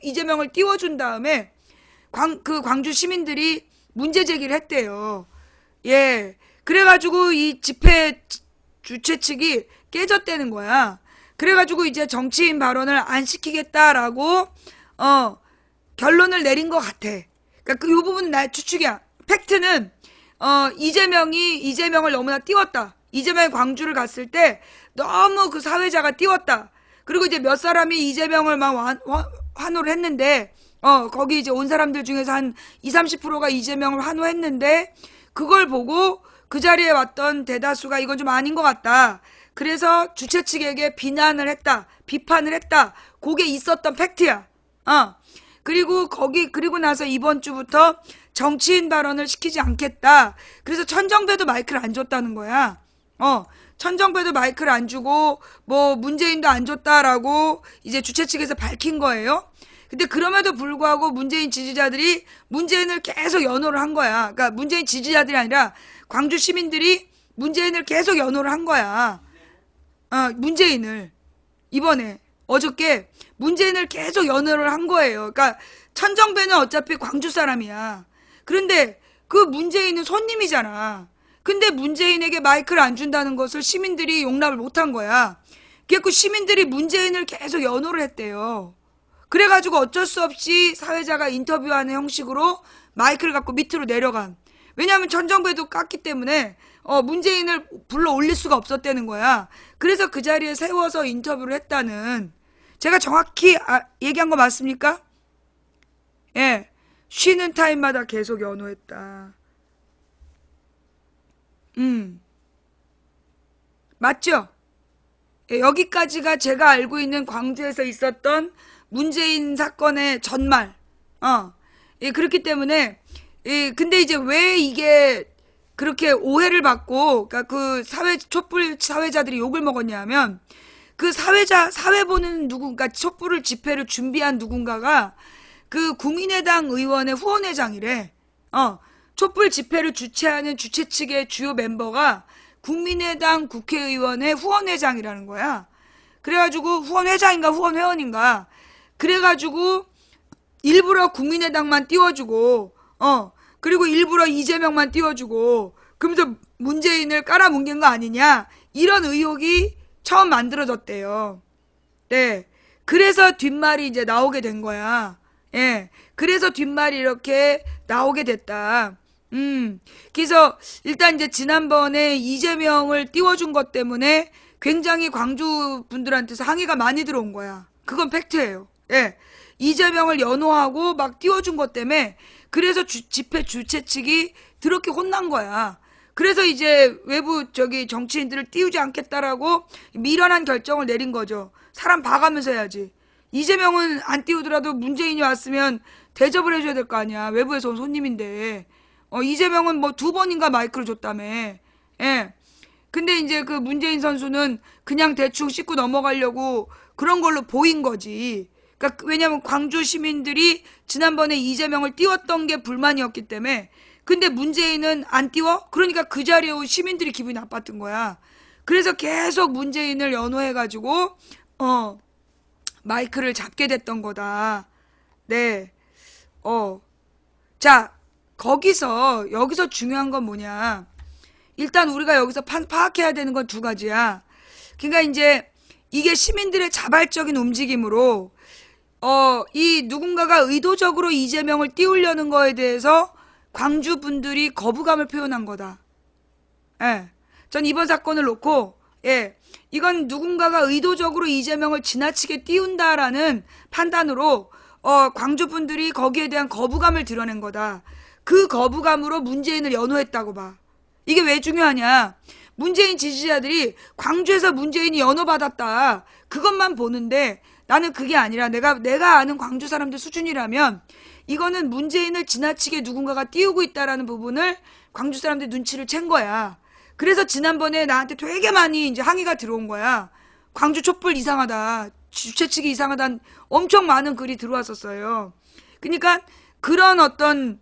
이재명을 띄워준 다음에 광주 시민들이 문제 제기를 했대요. 예. 그래가지고 이 집회 주최 측이 깨졌다는 거야. 그래가지고 이제 정치인 발언을 안 시키겠다라고, 결론을 내린 것 같아. 그러니까 요 부분은 나의 추측이야. 팩트는, 이재명을 너무나 띄웠다. 이재명이 광주를 갔을 때 너무 그 사회자가 띄웠다. 그리고 이제 몇 사람이 이재명을 막 환호를 했는데, 거기 이제 온 사람들 중에서 한 20-30%가 이재명을 환호했는데, 그걸 보고 그 자리에 왔던 대다수가 이건 좀 아닌 것 같다. 그래서 주최 측에게 비판을 했다. 그게 있었던 팩트야. 그리고 나서 이번 주부터 정치인 발언을 시키지 않겠다. 그래서 천정배도 마이크를 안 줬다는 거야. 천정배도 마이크를 안 주고, 문재인도 안 줬다라고 이제 주최 측에서 밝힌 거예요. 근데 그럼에도 불구하고 문재인 지지자들이 문재인을 계속 연호를 한 거야. 그러니까 문재인 지지자들이 아니라 광주 시민들이 문재인을 계속 연호를 한 거야. 문재인을. 이번에, 어저께 문재인을 계속 연호를 한 거예요. 그러니까 천정배는 어차피 광주 사람이야. 그런데 그 문재인은 손님이잖아. 근데 문재인에게 마이크를 안 준다는 것을 시민들이 용납을 못한 거야. 그래서 시민들이 문재인을 계속 연호를 했대요. 그래가지고 어쩔 수 없이 사회자가 인터뷰하는 형식으로 마이크를 갖고 밑으로 내려간. 왜냐하면 천정배도 깠기 때문에 문재인을 불러 올릴 수가 없었다는 거야. 그래서 그 자리에 세워서 인터뷰를 했다는. 제가 정확히 얘기한 거 맞습니까? 예. 쉬는 타임마다 계속 연호했다. 맞죠? 예, 여기까지가 제가 알고 있는 광주에서 있었던 문재인 사건의 전말. 예, 그렇기 때문에, 예, 근데 이제 왜 이게 그렇게 오해를 받고, 그러니까 그 촛불 사회자들이 욕을 먹었냐면, 그 사회 보는 누군가, 촛불을 집회를 준비한 누군가가 그 국민의당 의원의 후원회장이래. 촛불 집회를 주최하는 주최 측의 주요 멤버가 국민의당 국회의원의 후원회장이라는 거야. 그래가지고 후원회장인가 후원회원인가. 그래가지고 일부러 국민의당만 띄워주고, 그리고 일부러 이재명만 띄워주고, 그러면서 문재인을 깔아뭉갠 거 아니냐. 이런 의혹이 처음 만들어졌대요. 네. 그래서 뒷말이 이제 나오게 된 거야. 예. 그래서 뒷말이 이렇게 나오게 됐다. 그래서 일단 이제 지난번에 이재명을 띄워준 것 때문에 굉장히 광주 분들한테서 항의가 많이 들어온 거야. 그건 팩트예요. 예. 이재명을 연호하고 막 띄워준 것 때문에 그래서 집회 주최 측이 그렇게 혼난 거야. 그래서 이제 외부 정치인들을 띄우지 않겠다라고 미련한 결정을 내린 거죠. 사람 봐가면서 해야지. 이재명은 안 띄우더라도 문재인이 왔으면 대접을 해줘야 될 거 아니야. 외부에서 온 손님인데. 이재명은 뭐 2번인가 마이크를 줬다며. 예. 근데 이제 그 문재인 선수는 그냥 대충 씻고 넘어가려고 그런 걸로 보인 거지. 그러니까 왜냐면 광주 시민들이 지난번에 이재명을 띄웠던 게 불만이었기 때문에. 근데 문재인은 안 띄워? 그러니까 그 자리에 온 시민들이 기분이 나빴던 거야. 그래서 계속 문재인을 연호해가지고 마이크를 잡게 됐던 거다. 네. 자, 여기서 중요한 건 뭐냐. 일단 우리가 여기서 파악해야 되는 건 2가지야. 그러니까 이제 이게 시민들의 자발적인 움직임으로 이 누군가가 의도적으로 이재명을 띄우려는 거에 대해서 광주 분들이 거부감을 표현한 거다. 예. 전 이번 사건을 놓고, 예. 이건 누군가가 의도적으로 이재명을 지나치게 띄운다라는 판단으로, 광주 분들이 거기에 대한 거부감을 드러낸 거다. 그 거부감으로 문재인을 연호했다고 봐. 이게 왜 중요하냐. 문재인 지지자들이 광주에서 문재인이 연호받았다. 그것만 보는데 나는 그게 아니라 내가 아는 광주 사람들 수준이라면 이거는 문재인을 지나치게 누군가가 띄우고 있다라는 부분을 광주 사람들 눈치를 챈 거야. 그래서 지난번에 나한테 되게 많이 이제 항의가 들어온 거야. 광주 촛불 이상하다. 주최 측이 이상하다. 엄청 많은 글이 들어왔었어요. 그러니까 그런 어떤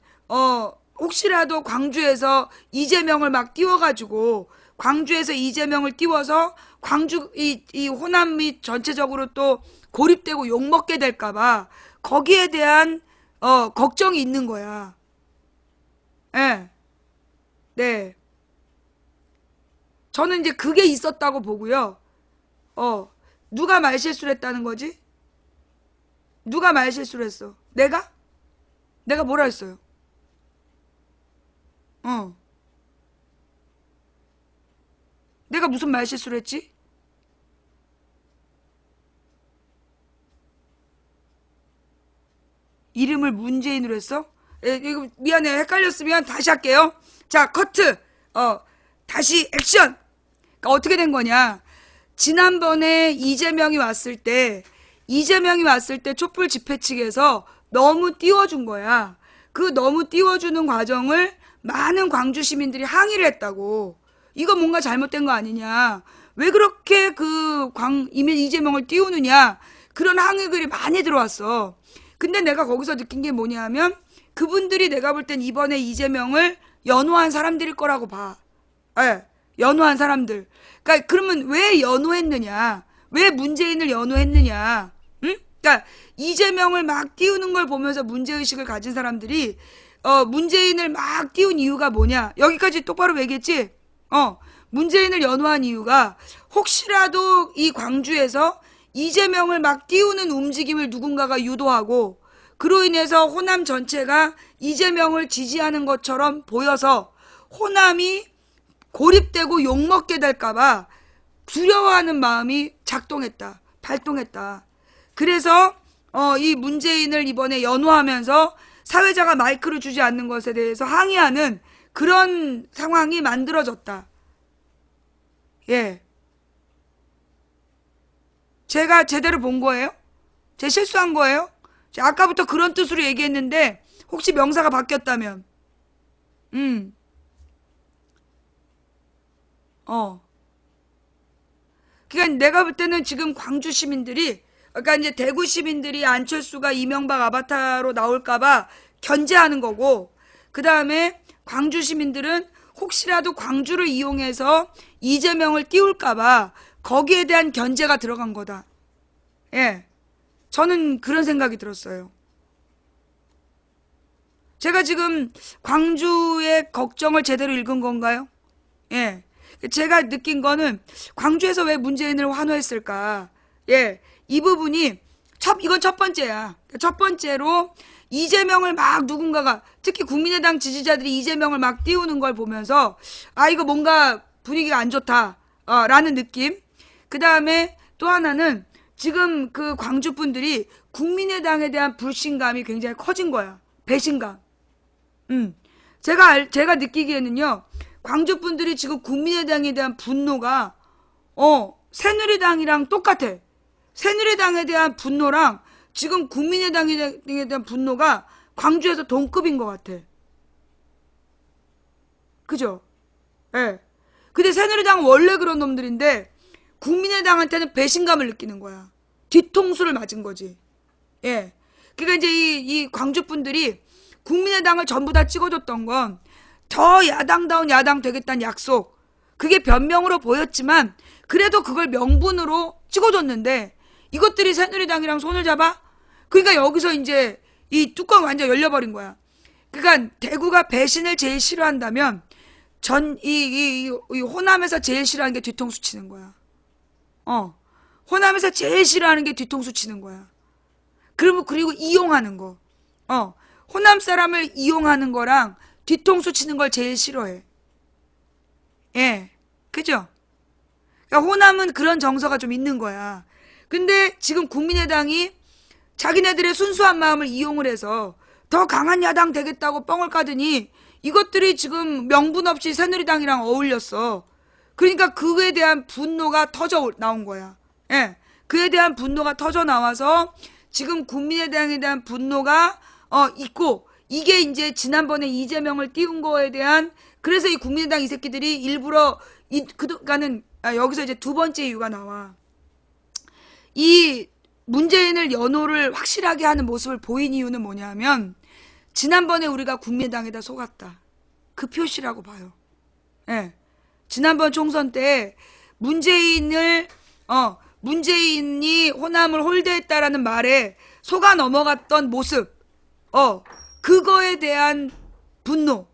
혹시라도 광주에서 이재명을 막 띄워가지고 광주에서 이재명을 띄워서 광주 이 호남 및 전체적으로 또 고립되고 욕먹게 될까봐 거기에 대한 걱정이 있는 거야. 예. 네. 저는 이제 그게 있었다고 보고요. 누가 말실수를 했다는 거지? 누가 말실수를 했어? 내가? 내가 뭐라 했어요? 내가 무슨 말실수를 했지? 이름을 문재인으로 했어? 이거 미안해. 헷갈렸으면 다시 할게요. 자, 커트. 다시 액션. 그러니까 어떻게 된 거냐. 지난번에 이재명이 왔을 때 촛불 집회 측에서 너무 띄워준 거야. 그 너무 띄워주는 과정을 많은 광주 시민들이 항의를 했다고. 이거 뭔가 잘못된 거 아니냐. 왜 그렇게 이재명을 띄우느냐. 그런 항의글이 많이 들어왔어. 근데 내가 거기서 느낀 게 뭐냐면 그분들이 내가 볼 땐 이번에 이재명을 연호한 사람들일 거라고 봐. 예, 연호한 사람들. 그러니까 그러면 왜 연호했느냐? 왜 문재인을 연호했느냐? 응? 그러니까 이재명을 막 띄우는 걸 보면서 문제의식을 가진 사람들이 문재인을 막 띄운 이유가 뭐냐? 여기까지 똑바로 얘기했지? 문재인을 연호한 이유가 혹시라도 이 광주에서 이재명을 막 띄우는 움직임을 누군가가 유도하고 그로 인해서 호남 전체가 이재명을 지지하는 것처럼 보여서 호남이 고립되고 욕먹게 될까봐 두려워하는 마음이 발동했다. 그래서 이 문재인을 이번에 연호하면서 사회자가 마이크를 주지 않는 것에 대해서 항의하는 그런 상황이 만들어졌다. 예. 제가 제대로 본 거예요? 제 실수한 거예요? 아까부터 그런 뜻으로 얘기했는데 혹시 명사가 바뀌었다면 그러니까 내가 볼 때는 지금 광주 시민들이, 그러니까 이제 대구 시민들이 안철수가 이명박 아바타로 나올까봐 견제하는 거고, 그 다음에 광주 시민들은 혹시라도 광주를 이용해서 이재명을 띄울까봐 거기에 대한 견제가 들어간 거다. 예. 저는 그런 생각이 들었어요. 제가 지금 광주의 걱정을 제대로 읽은 건가요? 예. 제가 느낀 거는 광주에서 왜 문재인을 환호했을까? 예. 이 부분이 이건 첫 번째야. 첫 번째로 이재명을 막 누군가가, 특히 국민의당 지지자들이 이재명을 막 띄우는 걸 보면서 아, 이거 뭔가 분위기가 안 좋다 라는 느낌. 그 다음에 또 하나는 지금 그 광주 분들이 국민의당에 대한 불신감이 굉장히 커진 거야. 배신감. 제가 느끼기에는요, 광주 분들이 지금 국민의당에 대한 분노가 새누리당이랑 똑같아. 새누리당에 대한 분노랑 지금 국민의당에 대한 분노가 광주에서 동급인 것 같아. 그죠? 예. 근데 새누리당은 원래 그런 놈들인데 국민의당한테는 배신감을 느끼는 거야. 뒤통수를 맞은 거지. 예. 그러니까 이제 이 광주 분들이 국민의당을 전부 다 찍어줬던 건 더 야당다운 야당 되겠다는 약속. 그게 변명으로 보였지만 그래도 그걸 명분으로 찍어줬는데 이것들이 새누리당이랑 손을 잡아? 그러니까 여기서 이제 이 뚜껑이 완전 열려버린 거야. 그러니까 대구가 배신을 제일 싫어한다면 이 호남에서 제일 싫어하는 게 뒤통수 치는 거야. 호남에서 제일 싫어하는 게 뒤통수 치는 거야. 그리고 이용하는 거. 호남 사람을 이용하는 거랑 뒤통수 치는 걸 제일 싫어해. 예. 그죠? 그러니까 호남은 그런 정서가 좀 있는 거야. 근데 지금 국민의당이 자기네들의 순수한 마음을 이용을 해서 더 강한 야당 되겠다고 뻥을 까더니 이것들이 지금 명분 없이 새누리당이랑 어울렸어. 그러니까 그에 대한 분노가 터져 나온 거야. 예. 그에 대한 분노가 터져 나와서 지금 국민의당에 대한 분노가 있고, 이게 이제 지난번에 이재명을 띄운 거에 대한, 그래서 이 국민의당 이 새끼들이 일부러 그러니까는 여기서 이제 두 번째 이유가 나와. 이 문재인을 연호를 확실하게 하는 모습을 보인 이유는 뭐냐면 지난번에 우리가 국민의당에다 속았다. 그 표시라고 봐요. 예. 지난번 총선 때 문재인이 호남을 홀대했다라는 말에 속아 넘어갔던 모습, 그거에 대한 분노,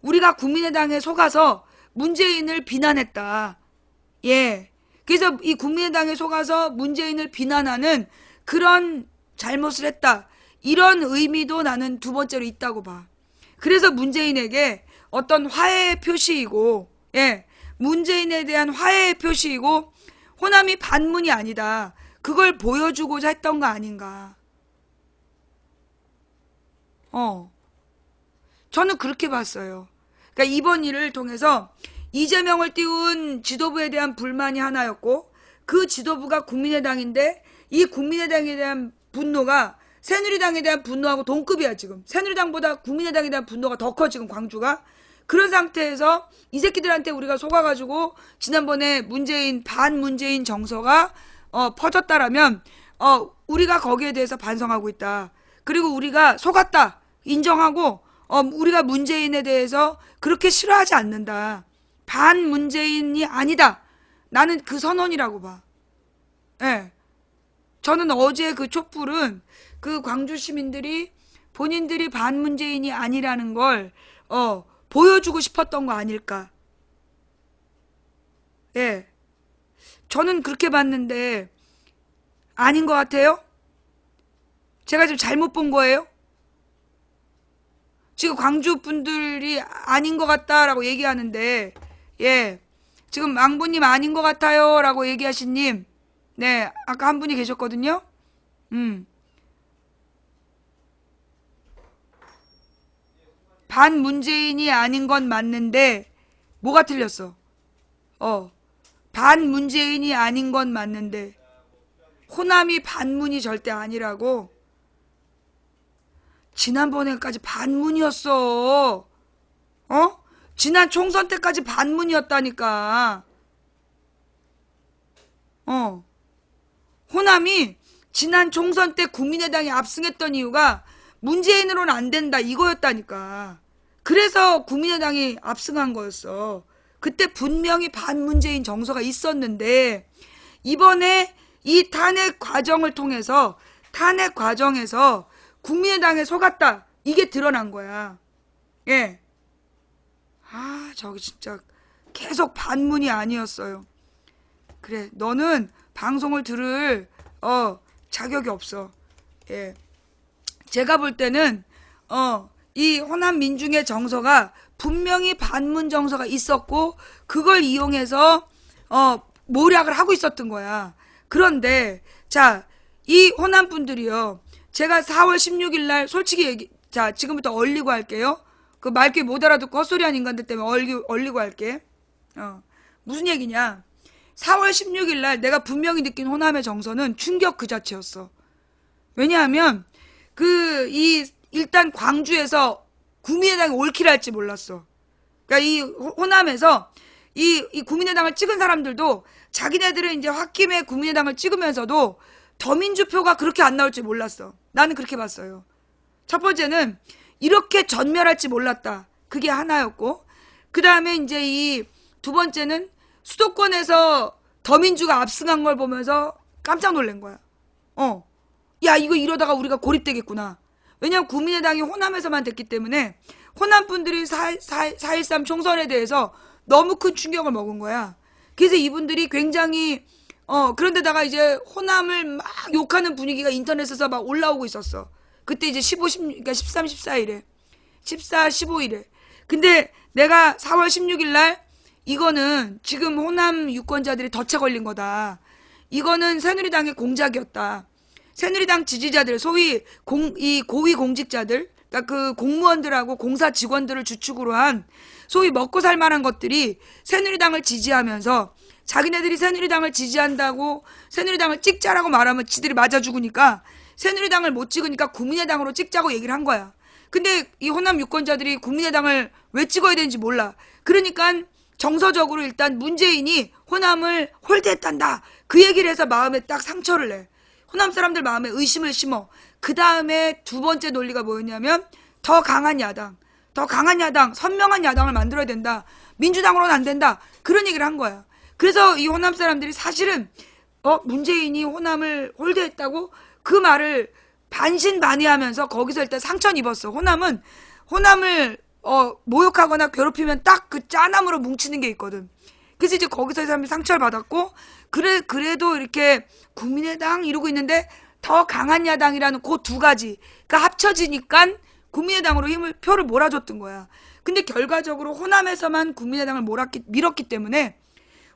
우리가 국민의당에 속아서 문재인을 비난했다. 예. 그래서 이 국민의당에 속아서 문재인을 비난하는 그런 잘못을 했다. 이런 의미도 나는 두 번째로 있다고 봐. 그래서 문재인에게 어떤 화해의 표시이고, 예. 문재인에 대한 화해의 표시이고, 호남이 반문이 아니다. 그걸 보여주고자 했던 거 아닌가. 저는 그렇게 봤어요. 그러니까 이번 일을 통해서 이재명을 띄운 지도부에 대한 불만이 하나였고, 그 지도부가 국민의당인데 이 국민의당에 대한 분노가 새누리당에 대한 분노하고 동급이야. 지금 새누리당보다 국민의당에 대한 분노가 더 커. 지금 광주가. 그런 상태에서 이 새끼들한테 우리가 속아가지고 지난번에 반문재인 정서가 퍼졌다라면 우리가 거기에 대해서 반성하고 있다. 그리고 우리가 속았다 인정하고 우리가 문재인에 대해서 그렇게 싫어하지 않는다. 반문재인이 아니다. 나는 그 선언이라고 봐. 예. 저는 어제 그 촛불은 그 광주 시민들이 본인들이 반문재인이 아니라는 걸 보여주고 싶었던 거 아닐까. 예. 저는 그렇게 봤는데 아닌 것 같아요? 제가 지금 잘못 본 거예요? 지금 광주 분들이 아닌 것 같다라고 얘기하는데, 예. 지금 망부님 아닌 것 같아요 라고 얘기하신 님, 네. 아까 한 분이 계셨거든요? 반문재인이 아닌 건 맞는데 뭐가 틀렸어? 반문재인이 아닌 건 맞는데 호남이 반문이 절대 아니라고? 지난번에까지 반문이었어. 지난 총선 때까지 반문이었다니까. 호남이 지난 총선 때 국민의당이 압승했던 이유가 문재인으로는 안 된다 이거였다니까. 그래서 국민의당이 압승한 거였어. 그때 분명히 반문재인 정서가 있었는데 이번에 이 탄핵 과정에서 국민의당에 속았다 이게 드러난 거야. 예. 저기 진짜 계속 반문이 아니었어요. 그래, 너는 방송을 들을 자격이 없어. 예. 제가 볼 때는 이 호남 민중의 정서가 분명히 반문 정서가 있었고 그걸 이용해서 모략을 하고 있었던 거야. 그런데 자, 이 호남 분들이요. 제가 4월 16일 날 솔직히 자, 지금부터 얼리고 할게요. 그 말귀 못 알아듣고 헛소리한 인간들 때문에 얼리고 할게. 무슨 얘기냐? 4월 16일 날 내가 분명히 느낀 호남의 정서는 충격 그 자체였어. 왜냐하면 일단 광주에서 국민의당이 올킬할지 몰랐어. 그러니까 이 호남에서 이 국민의당을 찍은 사람들도 자기네들은 이제 홧김에 국민의당을 찍으면서도 더민주표가 그렇게 안 나올지 몰랐어. 나는 그렇게 봤어요. 첫 번째는 이렇게 전멸할지 몰랐다. 그게 하나였고, 그 다음에 이제 이 두 번째는 수도권에서 더민주가 압승한 걸 보면서 깜짝 놀란 거야. 야, 이거 이러다가 우리가 고립되겠구나. 왜냐면 국민의당이 호남에서만 됐기 때문에 호남 분들이 4.13 총선에 대해서 너무 큰 충격을 먹은 거야. 그래서 이분들이 굉장히 그런데다가 이제 호남을 막 욕하는 분위기가 인터넷에서 막 올라오고 있었어. 그때 이제 13, 14일에 14, 15일에. 근데 내가 4월 16일 날 이거는 지금 호남 유권자들이 덫에 걸린 거다. 이거는 새누리당의 공작이었다. 새누리당 지지자들, 소위 이 고위 공직자들, 그러니까 그 공무원들하고 공사 직원들을 주축으로 한 소위 먹고 살 만한 것들이 새누리당을 지지하면서 자기네들이 새누리당을 지지한다고 새누리당을 찍자라고 말하면 지들이 맞아 죽으니까 새누리당을 못 찍으니까 국민의당으로 찍자고 얘기를 한 거야. 근데 이 호남 유권자들이 국민의당을 왜 찍어야 되는지 몰라. 그러니까 정서적으로 일단 문재인이 호남을 홀대했단다. 그 얘기를 해서 마음에 딱 상처를 내. 호남 사람들 마음에 의심을 심어. 그 다음에 두 번째 논리가 뭐였냐면 더 강한 야당, 선명한 야당을 만들어야 된다. 민주당으로는 안 된다. 그런 얘기를 한 거야. 그래서 이 호남 사람들이 사실은 문재인이 호남을 홀대했다고 그 말을 반신반의하면서 거기서 일단 상처는 입었어. 호남을 모욕하거나 괴롭히면 딱 그 짜남으로 뭉치는 게 있거든. 그래서 이제 거기서 이 사람이 상처를 받았고 그래도 이렇게 국민의당 이러고 있는데 더 강한 야당이라는 그 두 가지가 합쳐지니까 국민의당으로 표를 몰아줬던 거야. 근데 결과적으로 호남에서만 국민의당을 밀었기 때문에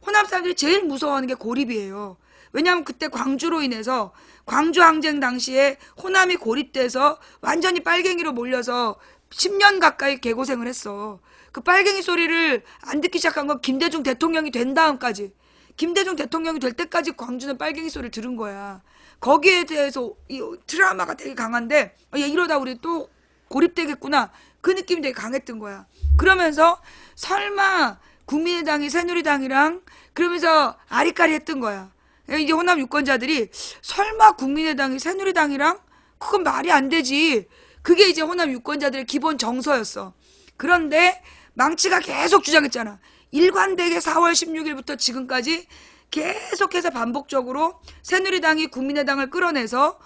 호남 사람들이 제일 무서워하는 게 고립이에요. 왜냐하면 그때 광주로 인해서 광주 항쟁 당시에 호남이 고립돼서 완전히 빨갱이로 몰려서 10년 가까이 개고생을 했어. 그 빨갱이 소리를 안 듣기 시작한 건 김대중 대통령이 된 다음까지. 김대중 대통령이 될 때까지 광주는 빨갱이 소리를 들은 거야. 거기에 대해서 이 트라우마가 되게 강한데 야, 이러다 우리 또 고립되겠구나. 그 느낌이 되게 강했던 거야. 그러면서 설마 국민의당이 새누리당이랑 그러면서 아리까리 했던 거야. 이제 호남 유권자들이 설마 국민의당이 새누리당이랑 그건 말이 안 되지. 그게 이제 호남 유권자들의 기본 정서였어. 그런데 망치가 계속 주장했잖아. 일관되게 4월 16일부터 지금까지 계속해서 반복적으로 새누리당이 국민의당을 끌어내서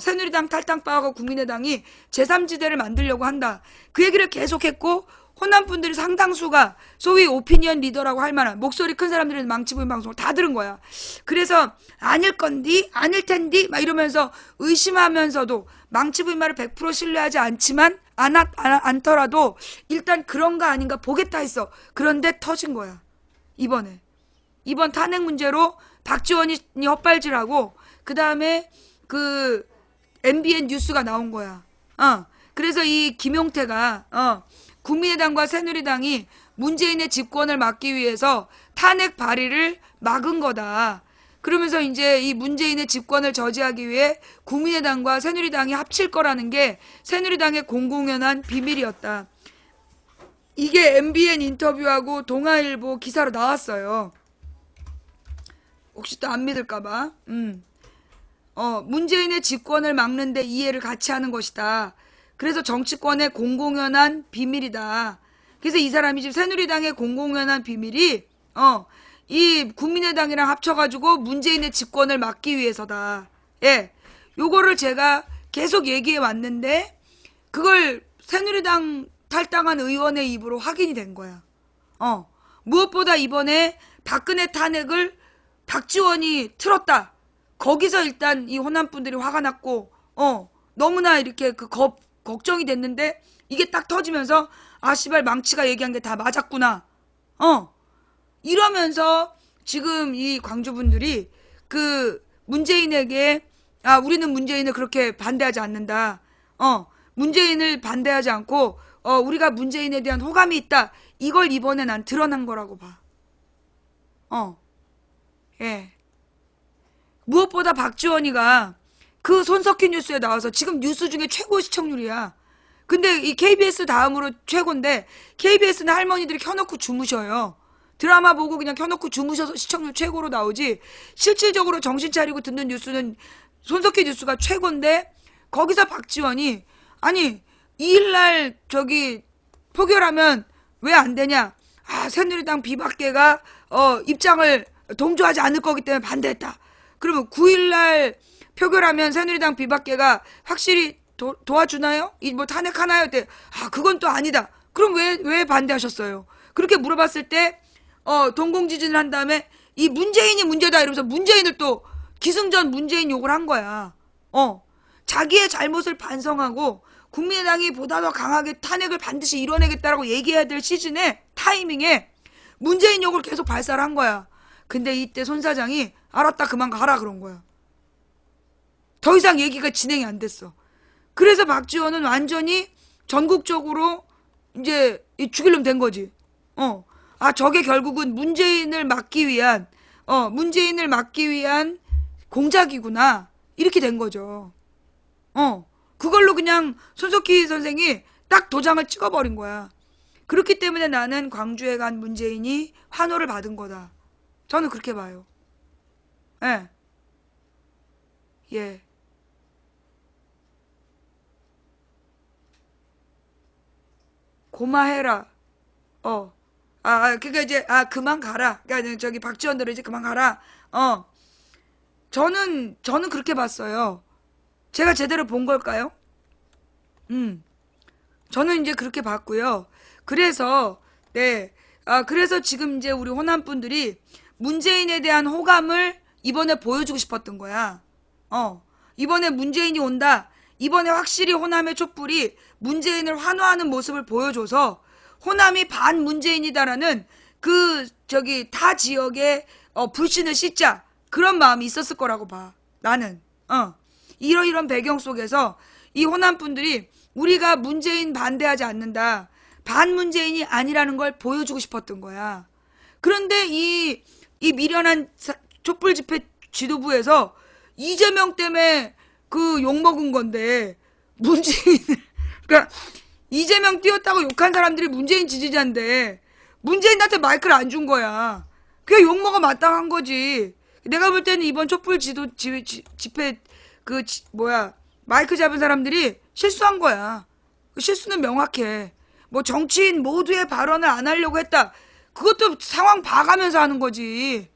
새누리당 탈당파하고 국민의당이 제3지대를 만들려고 한다. 그 얘기를 계속했고 호남 분들이 상당수가 소위 오피니언 리더라고 할 만한 목소리 큰 사람들은 망치부인 방송을 다 들은 거야. 그래서 아닐 건디 아닐 텐디 막 이러면서 의심하면서도 망치부인 말을 100% 신뢰하지 않지만 않더라도 일단 그런가 아닌가 보겠다 했어. 그런데 터진 거야. 이번 탄핵 문제로 박지원이 헛발질하고 그 다음에 그 MBN 뉴스가 나온 거야. 그래서 이 김용태가 국민의당과 새누리당이 문재인의 집권을 막기 위해서 탄핵 발의를 막은 거다. 그러면서 이제 이 문재인의 집권을 저지하기 위해 국민의당과 새누리당이 합칠 거라는 게 새누리당의 공공연한 비밀이었다. 이게 MBN 인터뷰하고 동아일보 기사로 나왔어요. 혹시 또 안 믿을까봐. 문재인의 집권을 막는데 이해를 같이 하는 것이다. 그래서 정치권의 공공연한 비밀이다. 그래서 이 사람이 지금 새누리당의 공공연한 비밀이 이 국민의당이랑 합쳐가지고 문재인의 집권을 막기 위해서다. 예, 요거를 제가 계속 얘기해 왔는데 그걸 새누리당 탈당한 의원의 입으로 확인이 된 거야. 무엇보다 이번에 박근혜 탄핵을 박지원이 틀었다. 거기서 일단 이 호남분들이 화가 났고 너무나 이렇게 걱정이 됐는데 이게 딱 터지면서 아 씨발 망치가 얘기한 게 다 맞았구나. 이러면서 지금 이 광주분들이 그 문재인에게 우리는 문재인을 그렇게 반대하지 않는다. 문재인을 반대하지 않고 우리가 문재인에 대한 호감이 있다. 이걸 이번에 난 드러난 거라고 봐. 예. 무엇보다 박지원이가 그 손석희 뉴스에 나와서 지금 뉴스 중에 최고 시청률이야. 근데 이 KBS 다음으로 최고인데 KBS는 할머니들이 켜놓고 주무셔요. 드라마 보고 그냥 켜놓고 주무셔서 시청률 최고로 나오지 실질적으로 정신 차리고 듣는 뉴스는 손석희 뉴스가 최고인데 거기서 박지원이 아니 2일날 저기 표결하면 왜 안 되냐. 새누리당 비박계가 입장을 동조하지 않을 거기 때문에 반대했다. 그러면 9일날 표결하면 새누리당 비박계가 확실히 도와주나요? 뭐 탄핵하나요? 때 그건 또 아니다. 그럼 왜 반대하셨어요? 그렇게 물어봤을 때 동공지진을 한 다음에 이 문재인이 문제다 이러면서 문재인을 또 기승전 문재인 욕을 한 거야. 자기의 잘못을 반성하고 국민의당이 보다 더 강하게 탄핵을 반드시 이뤄내겠다라고 얘기해야 될 시즌에 타이밍에 문재인 욕을 계속 발사를 한 거야. 근데 이때 손 사장이 알았다 그만 가라 그런 거야. 더 이상 얘기가 진행이 안 됐어. 그래서 박지원은 완전히 전국적으로 이제 죽일 놈 된 거지. 저게 결국은 문재인을 막기 위한 공작이구나. 이렇게 된 거죠. 그걸로 그냥 손석희 선생이 딱 도장을 찍어버린 거야. 그렇기 때문에 나는 광주에 간 문재인이 환호를 받은 거다. 저는 그렇게 봐요. 예. 예. 고마해라. 그니까 이제, 그만 가라. 그니까 저기 박지원대로 이제 그만 가라. 저는 그렇게 봤어요. 제가 제대로 본 걸까요? 저는 이제 그렇게 봤고요. 그래서, 네. 그래서 지금 이제 우리 호남분들이 문재인에 대한 호감을 이번에 보여주고 싶었던 거야. 이번에 문재인이 온다. 이번에 확실히 호남의 촛불이 문재인을 환호하는 모습을 보여줘서 호남이 반문재인이다라는 타 지역에 불신을 씻자. 그런 마음이 있었을 거라고 봐. 나는. 이런 배경 속에서 이 호남분들이 우리가 문재인 반대하지 않는다. 반문재인이 아니라는 걸 보여주고 싶었던 거야. 그런데 이 미련한 촛불 집회 지도부에서 이재명 때문에 욕먹은 건데 문재인을 그러니까 이재명 띄웠다고 욕한 사람들이 문재인 지지자인데 문재인한테 마이크를 안 준 거야. 그게 욕먹어 마땅한 거지. 내가 볼 때는 이번 촛불 집회 마이크 잡은 사람들이 실수한 거야. 실수는 명확해. 뭐 정치인 모두의 발언을 안 하려고 했다. 그것도 상황 봐가면서 하는 거지.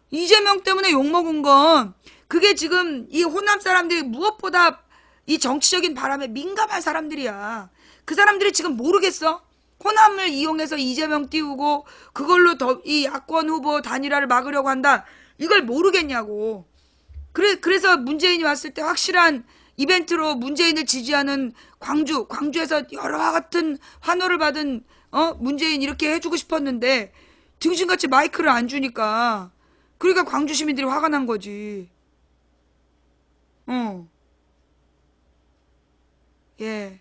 이재명 때문에 욕먹은 건 그게 지금 이 호남 사람들이 무엇보다 이 정치적인 바람에 민감한 사람들이야. 그 사람들이 지금 모르겠어? 호남을 이용해서 이재명 띄우고 그걸로 이 야권 후보 단일화를 막으려고 한다. 이걸 모르겠냐고. 그래서 문재인이 왔을 때 확실한 이벤트로 문재인을 지지하는 광주에서 여러와 같은 환호를 받은 문재인 이렇게 해주고 싶었는데 등신같이 마이크를 안 주니까 그러니까 광주 시민들이 화가 난 거지. 예.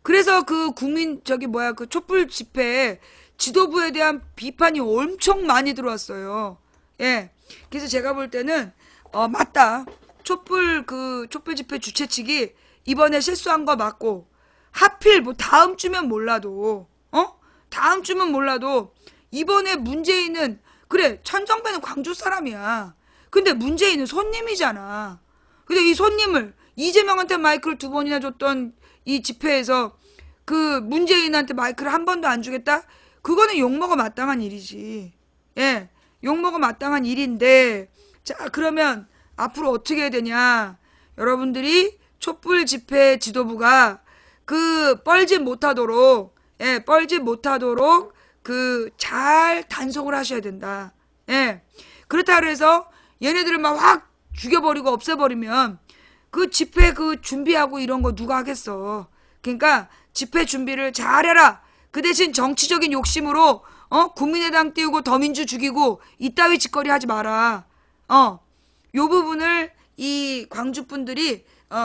그래서 그 국민 그 촛불 집회에 지도부에 대한 비판이 엄청 많이 들어왔어요. 예. 그래서 제가 볼 때는 맞다. 촛불 집회 주최 측이 이번에 실수한 거 맞고, 하필 뭐 다음 주면 몰라도 다음 주면 몰라도 이번에 문재인은, 그래, 천정배는 광주 사람이야. 근데 문재인은 손님이잖아. 근데 이 손님을 이재명한테 마이크를 2번이나 줬던 이 집회에서 그 문재인한테 마이크를 한 번도 안 주겠다? 그거는 욕먹어 마땅한 일이지. 예, 욕먹어 마땅한 일인데, 자, 그러면 앞으로 어떻게 해야 되냐? 여러분들이 촛불 집회 지도부가 뻘짓 못하도록, 예, 뻘짓 못하도록 잘 단속을 하셔야 된다. 예, 그렇다 그래서 얘네들을 막 확 죽여버리고 없애버리면 그 집회 준비하고 이런 거 누가 하겠어. 그러니까 집회 준비를 잘해라. 그 대신 정치적인 욕심으로 국민의당 띄우고 더민주 죽이고 이따위 짓거리 하지 마라. 요 부분을 이 광주 분들이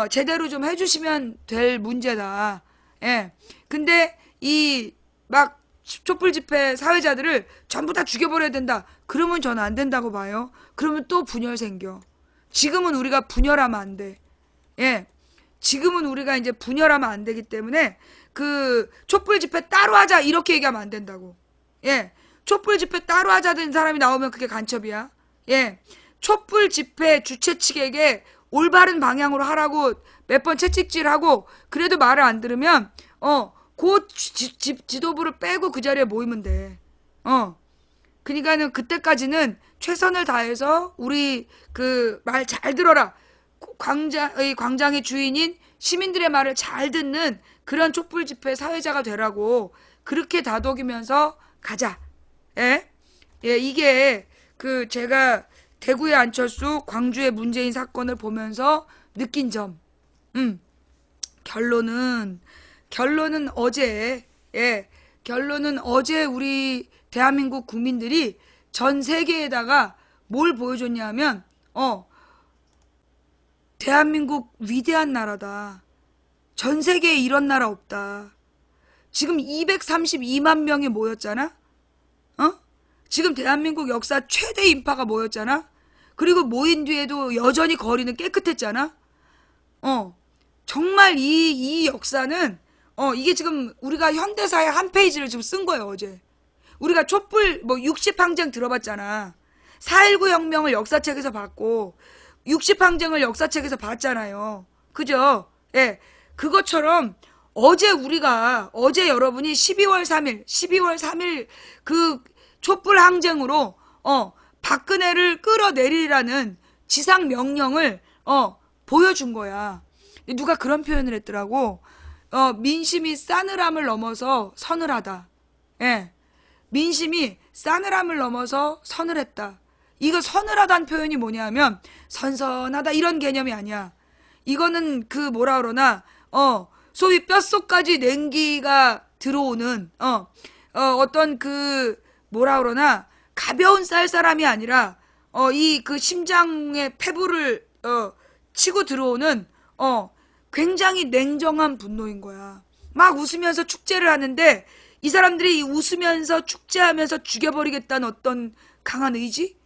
제대로 좀 해주시면 될 문제다. 예. 근데 이 막 촛불 집회 사회자들을 전부 다 죽여버려야 된다. 그러면 저는 안 된다고 봐요. 그러면 또 분열 생겨. 지금은 우리가 분열하면 안 돼. 예. 지금은 우리가 이제 분열하면 안 되기 때문에 촛불 집회 따로 하자 이렇게 얘기하면 안 된다고. 예. 촛불 집회 따로 하자는 사람이 나오면 그게 간첩이야. 예. 촛불 집회 주최 측에게 올바른 방향으로 하라고 몇 번 채찍질하고 그래도 말을 안 들으면 그 지도부를 빼고 그 자리에 모이면 돼. 그러니까는 그때까지는 최선을 다해서 우리 말 잘 들어라. 광장의 주인인 시민들의 말을 잘 듣는 그런 촛불 집회 사회자가 되라고 그렇게 다독이면서 가자. 예? 예, 이게 제가 대구의 안철수, 광주의 문재인 사건을 보면서 느낀 점. 결론은 어제, 예, 결론은 어제 우리 대한민국 국민들이 전 세계에다가 뭘 보여줬냐 하면, 대한민국 위대한 나라다. 전 세계에 이런 나라 없다. 지금 232만 명이 모였잖아? 지금 대한민국 역사 최대 인파가 모였잖아? 그리고 모인 뒤에도 여전히 거리는 깨끗했잖아? 정말 이 역사는, 이게 지금 우리가 현대사의 한 페이지를 지금 쓴 거예요, 어제. 우리가 촛불, 60항쟁 들어봤잖아. 4.19 혁명을 역사책에서 봤고, 60항쟁을 역사책에서 봤잖아요. 그죠? 예. 그것처럼, 어제 여러분이 12월 3일 촛불 항쟁으로, 박근혜를 끌어내리라는 지상 명령을, 보여준 거야. 누가 그런 표현을 했더라고. 민심이 싸늘함을 넘어서 서늘하다. 예. 민심이 싸늘함을 넘어서 서늘했다. 이거 서늘하다는 표현이 뭐냐면 선선하다 이런 개념이 아니야. 이거는 뭐라 그러나 소위 뼛속까지 냉기가 들어오는 어떤 뭐라 그러나 가벼운 쌀쌀함이 아니라 이 심장의 폐부를 치고 들어오는 굉장히 냉정한 분노인 거야. 막 웃으면서 축제를 하는데 이 사람들이 웃으면서 축제하면서 죽여버리겠다는 어떤 강한 의지?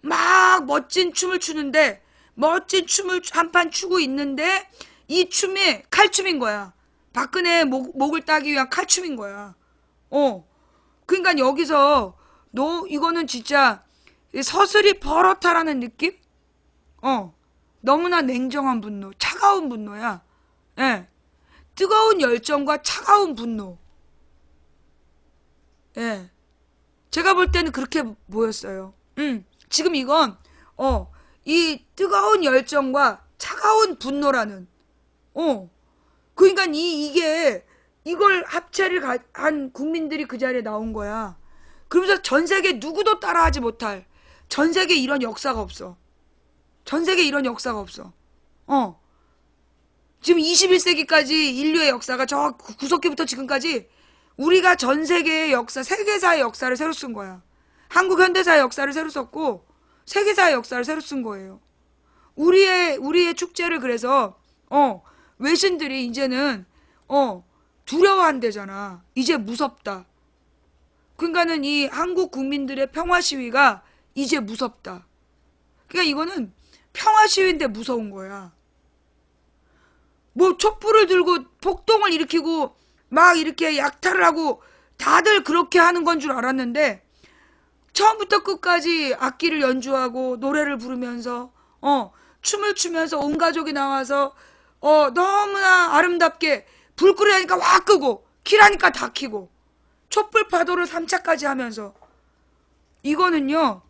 막 멋진 춤을 추는데 멋진 춤을 한판 추고 있는데 이 춤이 칼춤인 거야. 박근혜의 목을 따기 위한 칼춤인 거야. 그러니까 여기서 이거는 진짜 서슬이 버럭하라는 느낌? 너무나 냉정한 분노, 차가운 분노야. 예. 뜨거운 열정과 차가운 분노. 예. 제가 볼 때는 그렇게 보였어요. 지금 이건, 이 뜨거운 열정과 차가운 분노라는, 그러니까 이걸 합체를 한 국민들이 그 자리에 나온 거야. 그러면서 전 세계 누구도 따라하지 못할, 전 세계에 이런 역사가 없어. 전 세계에 이런 역사가 없어. 지금 21세기까지 인류의 역사가 저 구석기부터 지금까지 우리가 전 세계의 역사, 세계사의 역사를 새로 쓴 거야. 한국 현대사의 역사를 새로 썼고 세계사의 역사를 새로 쓴 거예요. 우리의 축제를 그래서 외신들이 이제는 두려워한대잖아. 이제 무섭다. 그러니까는 이 한국 국민들의 평화 시위가 이제 무섭다. 그러니까 이거는 평화 시위인데 무서운 거야. 뭐 촛불을 들고 폭동을 일으키고 막 이렇게 약탈을 하고 다들 그렇게 하는 건 줄 알았는데 처음부터 끝까지 악기를 연주하고 노래를 부르면서 춤을 추면서 온 가족이 나와서 너무나 아름답게 불 끄려니까 확 끄고 키라니까 다 키고 촛불 파도를 3차까지 하면서 이거는요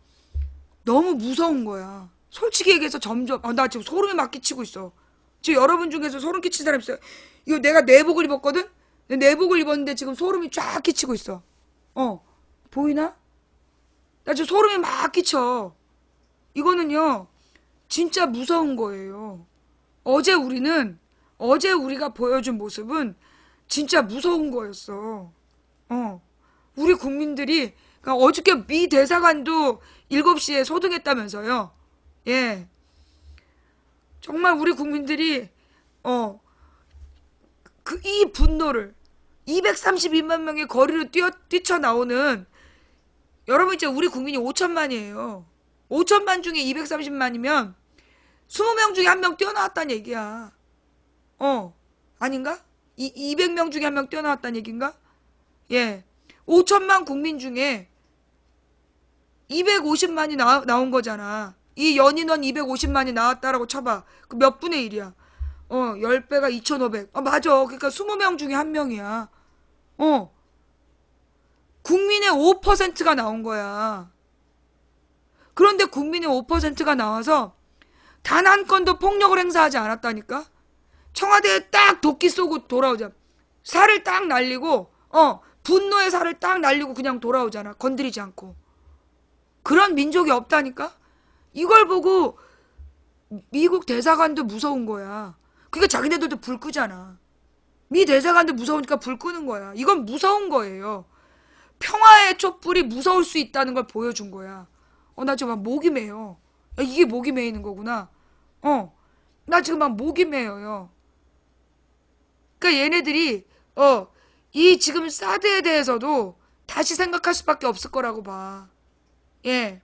너무 무서운 거야. 솔직히 얘기해서 점점 나 지금 소름이 막 끼치고 있어. 지금 여러분 중에서 소름 끼친 사람 있어요? 이거 내가 내복을 입었거든? 내복을 입었는데 지금 소름이 쫙 끼치고 있어. 보이나? 나 지금 소름이 막 끼쳐. 이거는요 진짜 무서운 거예요. 어제 우리가 보여준 모습은 진짜 무서운 거였어. 우리 국민들이 그러니까 어저께 미 대사관도 7시에 소등했다면서요. 예. 정말 우리 국민들이 이 분노를 232만 명의 거리로 뛰쳐나오는 여러분 이제 우리 국민이 5천만이에요. 5천만 중에 230만이면 20명 중에 1명 뛰어나왔다는 얘기야. 아닌가? 200명 중에 1명 뛰어나왔다는 얘기인가? 예. 5천만 국민 중에 250만이 나온 거잖아. 이 연인원 250만이 나왔다라고 쳐봐. 그 몇 분의 1이야? 10배가 2,500. 맞아. 그러니까 20명 중에 1명이야. 국민의 5%가 나온 거야. 그런데 국민의 5%가 나와서 단 한 건도 폭력을 행사하지 않았다니까? 청와대에 딱 도끼 쏘고 돌아오자. 살을 딱 날리고, 분노의 살을 딱 날리고 그냥 돌아오잖아. 건드리지 않고. 그런 민족이 없다니까? 이걸 보고 미국 대사관도 무서운 거야. 그러니까 자기네들도 불 끄잖아. 미 대사관도 무서우니까 불 끄는 거야. 이건 무서운 거예요. 평화의 촛불이 무서울 수 있다는 걸 보여준 거야. 나 지금 막 목이 메요. 이게 목이 메이는 거구나. 나 지금 막 목이 메여요. 그러니까 얘네들이 이 지금 사드에 대해서도 다시 생각할 수밖에 없을 거라고 봐. 예.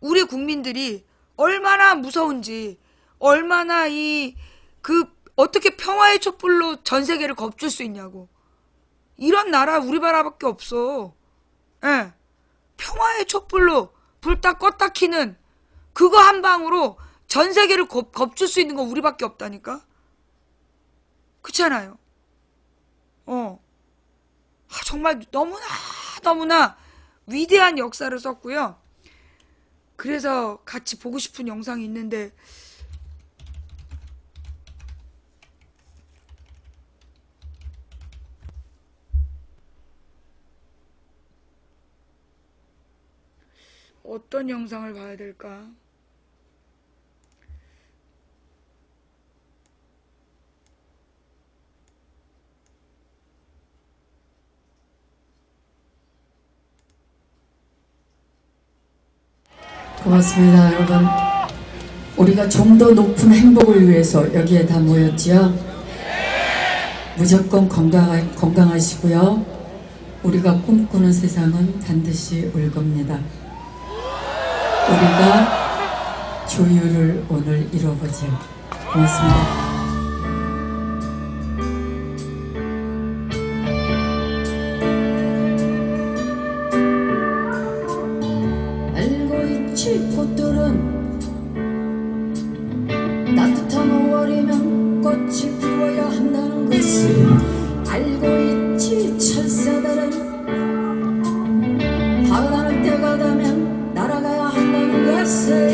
우리 국민들이 얼마나 무서운지, 얼마나 어떻게 평화의 촛불로 전 세계를 겁줄 수 있냐고. 이런 나라 우리 나라밖에 없어. 예. 평화의 촛불로 불 딱 껐다 키는 그거 한 방으로 전 세계를 겁줄 수 있는 거 우리밖에 없다니까. 그렇잖아요. 정말 너무나 위대한 역사를 썼고요. 그래서 같이 보고 싶은 영상이 있는데 어떤 영상을 봐야 될까?
고맙습니다, 여러분. 우리가 좀 더 높은 행복을 위해서 여기에 다 모였지요. 무조건 건강하시고요. 우리가 꿈꾸는 세상은 반드시 올 겁니다. 우리가 조율을 오늘 이뤄보죠. 고맙습니다. 꽃들은 따뜻한 5월이면 꽃이 피워야 한다는 것을 알고 있지. 철새들은 하늘하늘 때가 되면 날아가야 한다는 것을.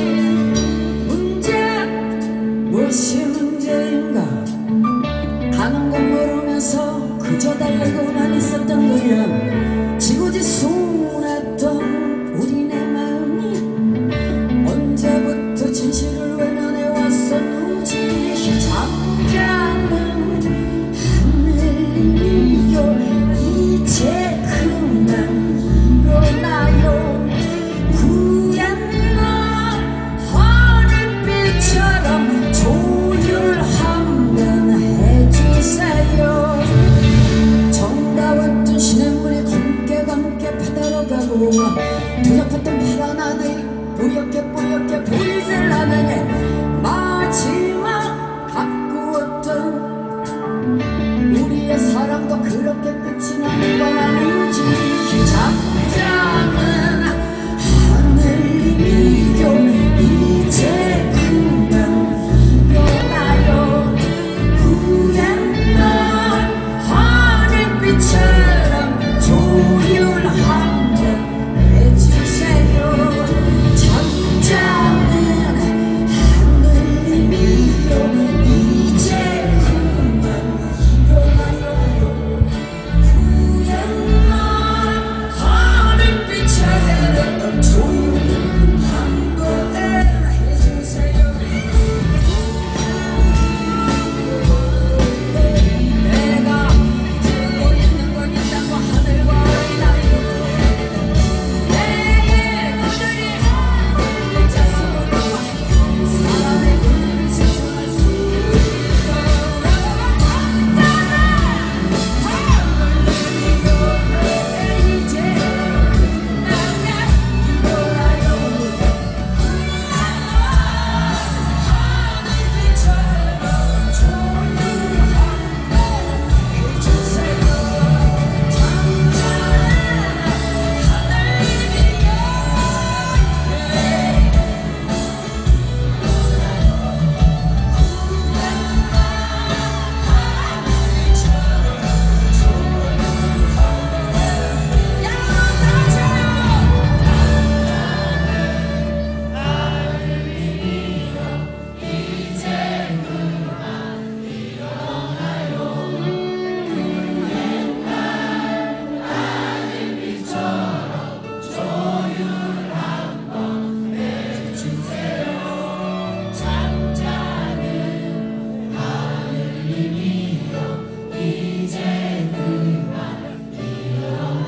문제 무엇이 문제인가 가는 건 모르면서 그저 달리고만 있었던 거야. 지고지순했던 우리네 언제부터 진실을 외면해왔었는지. 잠자 두렵했던 파란 하늘이 뿌옇게 보이질 않으니 마지막 가꾸었던 우리의 사랑도 그렇게 끝이 나는 건 아닌지 잠자는 하늘이요 이제 그만 일어나요 후회날 하늘빛처럼 조율 한번 해주세요 잠자는 하늘이요 이제 그만 일어나요 후회날 하늘빛처럼 조율 한번 해주세요 내가 듣고 있는 건 있다고 하늘과 나요 내의 그들이 자수로 사람의 눈을 지정할 수 있도록 간단한 하늘이요 이제 나면 일어나요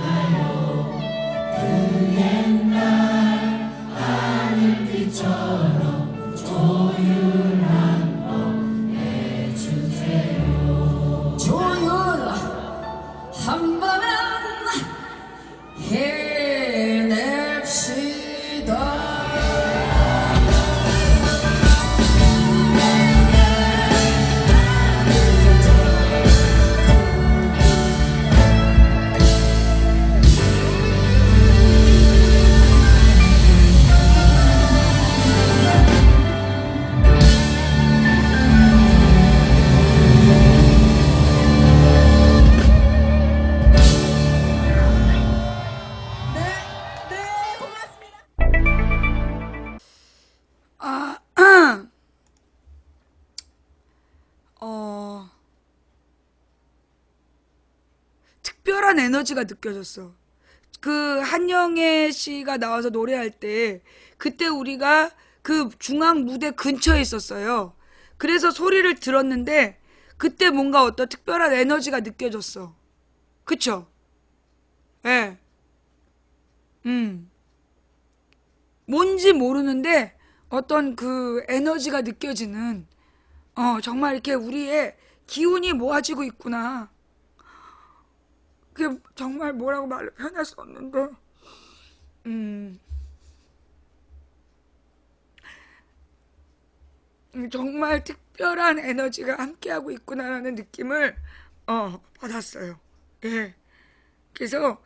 하늘빛처럼 조율 한번 해주세요 잠자는 조율 한 번은 해냅시다
특별한 에너지가 느껴졌어. 그 한영애 씨가 나와서 노래할 때 그때 우리가 그 중앙 무대 근처에 있었어요. 그래서 소리를 들었는데 그때 뭔가 어떤 특별한 에너지가 느껴졌어. 그쵸? 예. 뭔지 모르는데 어떤 그 에너지가 느껴지는 정말 이렇게 우리의 기운이 모아지고 있구나. 그게 정말 뭐라고 말로 표현할 수 없는데 정말 특별한 에너지가 함께하고 있구나라는 느낌을 받았어요. 예. 그래서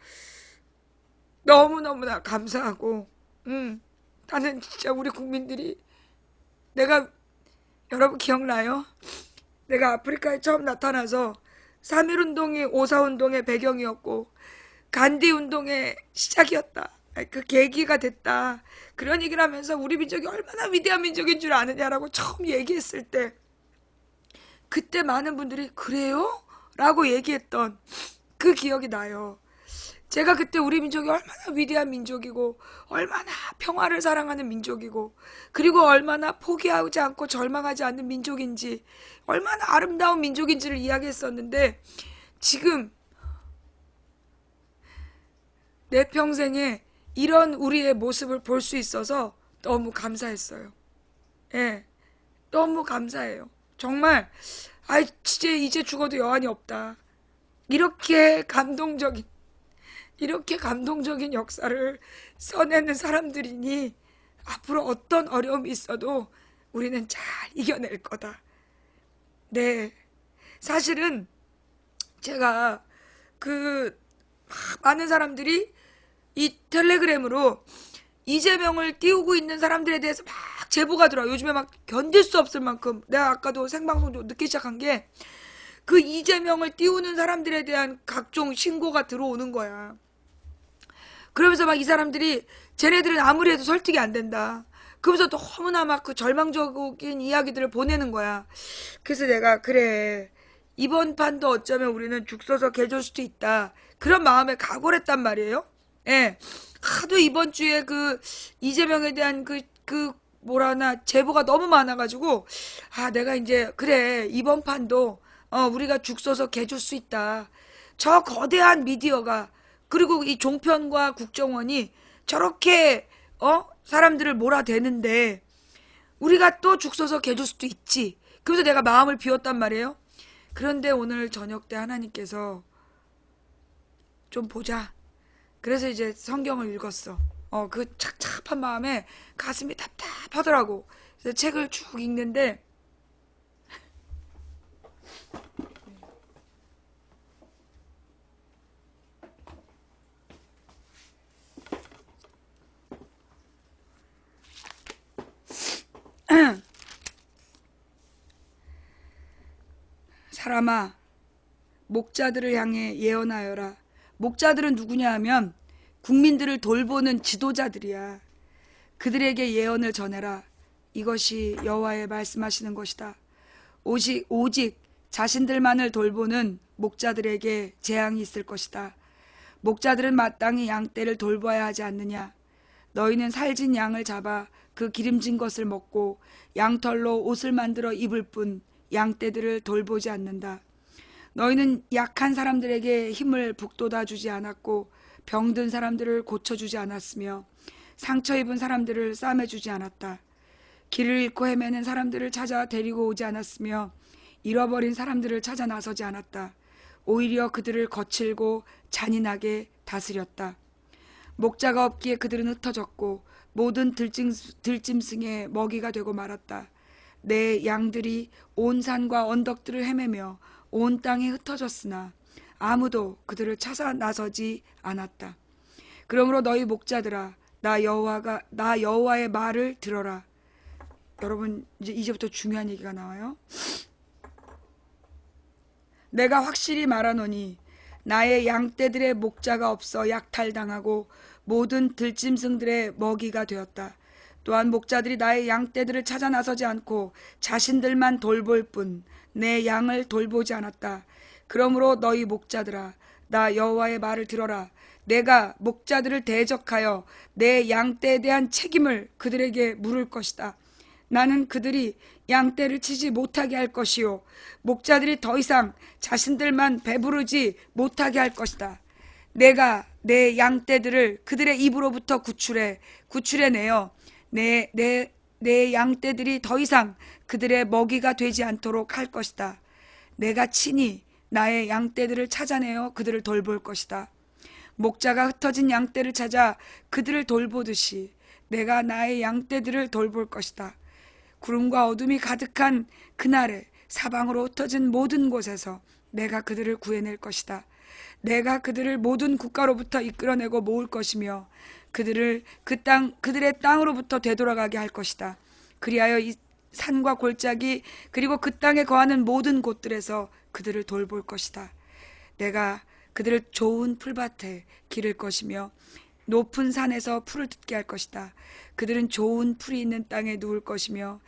너무너무나 감사하고 나는 진짜 우리 국민들이 여러분 기억나요? 내가 아프리카에 처음 나타나서 3.1운동이 5.4운동의 배경이었고 간디운동의 시작이었다. 그 계기가 됐다. 그런 얘기를 하면서 우리 민족이 얼마나 위대한 민족인 줄 아느냐라고 처음 얘기했을 때 그때 많은 분들이 그래요? 라고 얘기했던 그 기억이 나요. 제가 그때 우리 민족이 얼마나 위대한 민족이고 얼마나 평화를 사랑하는 민족이고 그리고 얼마나 포기하지 않고 절망하지 않는 민족인지 얼마나 아름다운 민족인지를 이야기했었는데 지금 내 평생에 이런 우리의 모습을 볼 수 있어서 너무 감사했어요. 예, 너무 감사해요. 정말 진짜 이제 죽어도 여한이 없다. 이렇게 감동적인 역사를 써내는 사람들이니 앞으로 어떤 어려움이 있어도 우리는 잘 이겨낼 거다. 네, 사실은 제가 많은 사람들이 이 텔레그램으로 이재명을 띄우고 있는 사람들에 대해서 막 제보가 들어와요. 요즘에 막 견딜 수 없을 만큼. 내가 아까도 생방송 좀 늦게 시작한 게 그 이재명을 띄우는 사람들에 대한 각종 신고가 들어오는 거야. 그러면서 막 이 사람들이 쟤네들은 아무리 해도 설득이 안 된다. 그러면서 너무나 막 그 절망적인 이야기들을 보내는 거야. 그래서 내가 그래, 이번 판도 어쩌면 우리는 죽 서서 개줄 수도 있다. 그런 마음에 각오를 했단 말이에요. 예. 하도 이번 주에 이재명에 대한 제보가 너무 많아가지고, 내가 이제, 그래, 이번 판도, 우리가 죽 서서 개줄 수 있다. 저 거대한 미디어가, 그리고 이 종편과 국정원이 저렇게, 사람들을 몰아대는데, 우리가 또 죽 서서 개줄 수도 있지. 그래서 내가 마음을 비웠단 말이에요. 그런데 오늘 저녁 때 하나님께서 좀 보자. 그래서 이제 성경을 읽었어. 그 착잡한 마음에 가슴이 답답하더라고. 그래서 책을 쭉 읽는데 사람아, 목자들을 향해 예언하여라. 목자들은 누구냐 하면 국민들을 돌보는 지도자들이야. 그들에게 예언을 전해라. 이것이 여호와의 말씀하시는 것이다. 오직 자신들만을 돌보는 목자들에게 재앙이 있을 것이다. 목자들은 마땅히 양떼를 돌봐야 하지 않느냐. 너희는 살진 양을 잡아 그 기름진 것을 먹고 양털로 옷을 만들어 입을 뿐 양떼들을 돌보지 않는다. 너희는 약한 사람들에게 힘을 북돋아 주지 않았고 병든 사람들을 고쳐주지 않았으며 상처 입은 사람들을 싸매주지 않았다. 길을 잃고 헤매는 사람들을 찾아 데리고 오지 않았으며 잃어버린 사람들을 찾아 나서지 않았다. 오히려 그들을 거칠고 잔인하게 다스렸다. 목자가 없기에 그들은 흩어졌고 모든 들짐승의 먹이가 되고 말았다. 내 양들이 온 산과 언덕들을 헤매며 온 땅에 흩어졌으나 아무도 그들을 찾아 나서지 않았다. 그러므로 너희 목자들아, 나 여호와의 말을 들어라. 여러분, 이제부터 중요한 얘기가 나와요. 내가 확실히 말하노니 나의 양떼들의 목자가 없어 약탈당하고 모든 들짐승들의 먹이가 되었다. 또한 목자들이 나의 양떼들을 찾아 나서지 않고 자신들만 돌볼 뿐 내 양을 돌보지 않았다. 그러므로 너희 목자들아, 나 여호와의 말을 들어라. 내가 목자들을 대적하여 내 양떼에 대한 책임을 그들에게 물을 것이다. 나는 그들이 양떼를 치지 못하게 할 것이요 목자들이 더 이상 자신들만 배부르지 못하게 할 것이다. 내가 내 양떼들을 그들의 입으로부터 구출해내어 내 양떼들이 더 이상 그들의 먹이가 되지 않도록 할 것이다. 내가 친히 나의 양떼들을 찾아내어 그들을 돌볼 것이다. 목자가 흩어진 양떼를 찾아 그들을 돌보듯이 내가 나의 양떼들을 돌볼 것이다. 구름과 어둠이 가득한 그날에 사방으로 흩어진 모든 곳에서 내가 그들을 구해낼 것이다. 내가 그들을 모든 국가로부터 이끌어내고 모을 것이며 그들을 그들의 땅으로부터 되돌아가게 할 것이다. 그리하여 이 산과 골짜기 그리고 그 땅에 거하는 모든 곳들에서 그들을 돌볼 것이다. 내가 그들을 좋은 풀밭에 기를 것이며 높은 산에서 풀을 뜯게 할 것이다. 그들은 좋은 풀이 있는 땅에 누울 것이며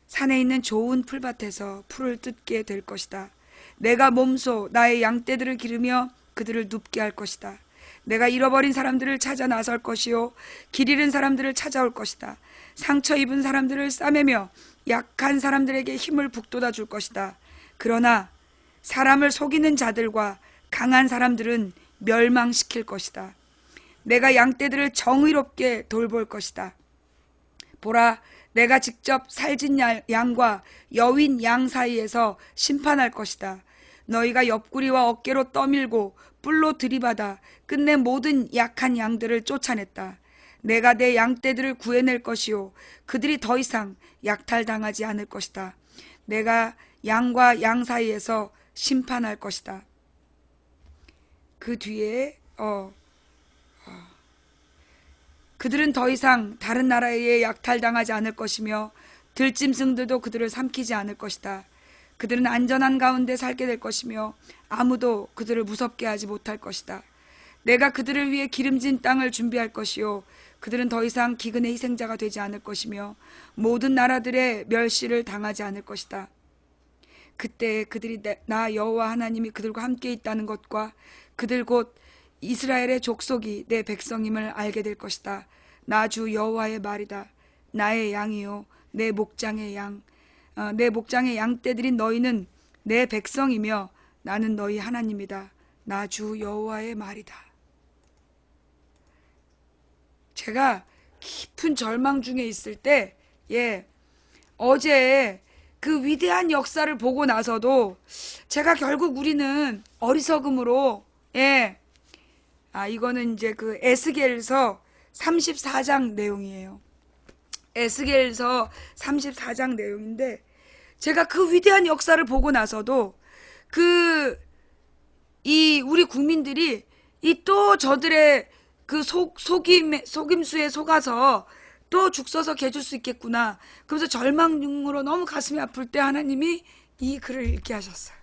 산에 있는 좋은 풀밭에서 풀을 뜯게 될 것이다. 내가 몸소 나의 양떼들을 기르며 그들을 눕게 할 것이다. 내가 잃어버린 사람들을 찾아 나설 것이요 길 잃은 사람들을 찾아올 것이다. 상처 입은 사람들을 싸매며 약한 사람들에게 힘을 북돋아 줄 것이다. 그러나 사람을 속이는 자들과 강한 사람들은 멸망시킬 것이다. 내가 양떼들을 정의롭게 돌볼 것이다. 보라, 내가 직접 살진 양과 여윈 양 사이에서 심판할 것이다. 너희가 옆구리와 어깨로 떠밀고 뿔로 들이받아 끝내 모든 약한 양들을 쫓아냈다. 내가 내 양떼들을 구해낼 것이요 그들이 더 이상 약탈당하지 않을 것이다. 내가 양과 양 사이에서 심판할 것이다. 그 뒤에 그들은 더 이상 다른 나라에 약탈당하지 않을 것이며 들짐승들도 그들을 삼키지 않을 것이다. 그들은 안전한 가운데 살게 될 것이며 아무도 그들을 무섭게 하지 못할 것이다. 내가 그들을 위해 기름진 땅을 준비할 것이요 그들은 더 이상 기근의 희생자가 되지 않을 것이며 모든 나라들의 멸시를 당하지 않을 것이다. 그때 그들이 나 여호와 하나님이 그들과 함께 있다는 것과 그들 곧 이스라엘의 족속이 내 백성임을 알게 될 것이다. 나 주 여호와의 말이다. 나의 양이요 내 목장의 양, 내 목장의 양떼들인 너희는 내 백성이며 나는 너희 하나님이다. 나 주 여호와의 말이다. 제가 깊은 절망 중에 있을 때, 어제 그 위대한 역사를 보고 나서도 제가 결국 우리는 어리석음으로, 이거는 이제 그 에스겔서 34장 내용이에요. 에스겔서 34장 내용인데, 제가 그 위대한 역사를 보고 나서도 우리 국민들이 또 저들의 그 속임수에 속아서 또 죽 써서 개줄 수 있겠구나. 그래서 절망으로 너무 가슴이 아플 때 하나님이 이 글을 읽게 하셨어요.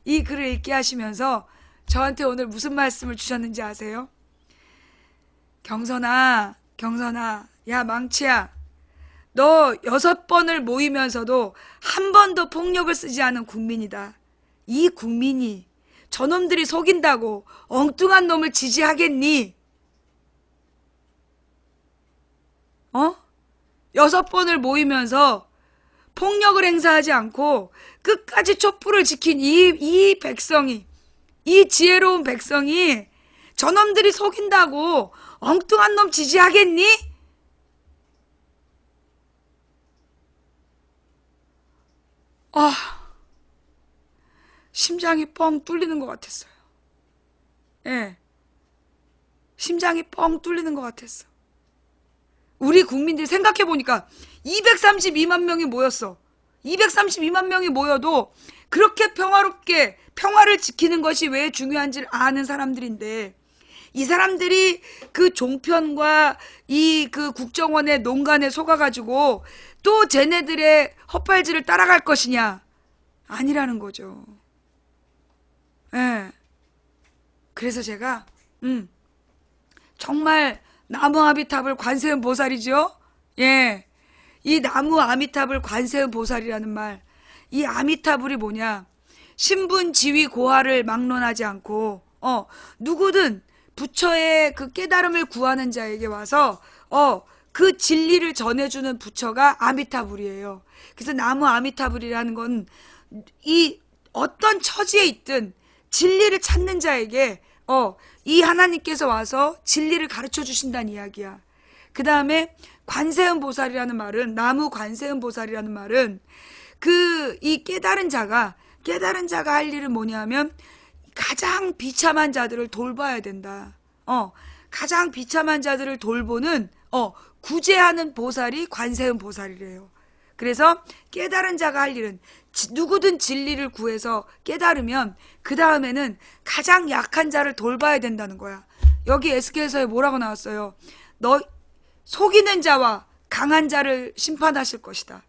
이 글을 읽게 하시면서 저한테 오늘 무슨 말씀을 주셨는지 아세요? 경선아, 야 망치야, 너 6번을 모이면서도 한 번도 폭력을 쓰지 않은 국민이다. 이 국민이 저놈들이 속인다고 엉뚱한 놈을 지지하겠니? 6번을 모이면서 폭력을 행사하지 않고 끝까지 촛불을 지킨 이 백성이, 이 지혜로운 백성이 저놈들이 속인다고 엉뚱한 놈 지지하겠니? 심장이 뻥 뚫리는 것 같았어요. 심장이 뻥 뚫리는 것 같았어. 우리 국민들이 생각해보니까 232만 명이 모였어. 232만 명이 모여도 그렇게 평화롭게 평화를 지키는 것이 왜 중요한지를 아는 사람들인데, 이 사람들이 그 종편과 이 그 국정원의 농간에 속아가지고 또 쟤네들의 헛발질을 따라갈 것이냐? 아니라는 거죠. 그래서 제가 정말 나무 아미탑을 관세음 보살이죠. 이 나무 아미탑을 관세음 보살이라는 말, 이 아미타불이 뭐냐? 신분 지위 고하를 막론하지 않고 누구든 부처의 그 깨달음을 구하는 자에게 와서 그 진리를 전해주는 부처가 아미타불이에요. 그래서 나무 아미타불이라는 건 이 어떤 처지에 있든 진리를 찾는 자에게 이 하나님께서 와서 진리를 가르쳐 주신다는 이야기야. 그 다음에 관세음 보살이라는 말은, 나무 관세음 보살이라는 말은 이 깨달은 자가 할 일은 뭐냐면 가장 비참한 자들을 돌봐야 된다. 가장 비참한 자들을 돌보는 구제하는 보살이 관세음 보살이래요. 그래서 깨달은 자가 할 일은 누구든 진리를 구해서 깨달으면 그 다음에는 가장 약한 자를 돌봐야 된다는 거야. 여기 에스겔서에 뭐라고 나왔어요? 너 속이는 자와 강한 자를 심판하실 것이다.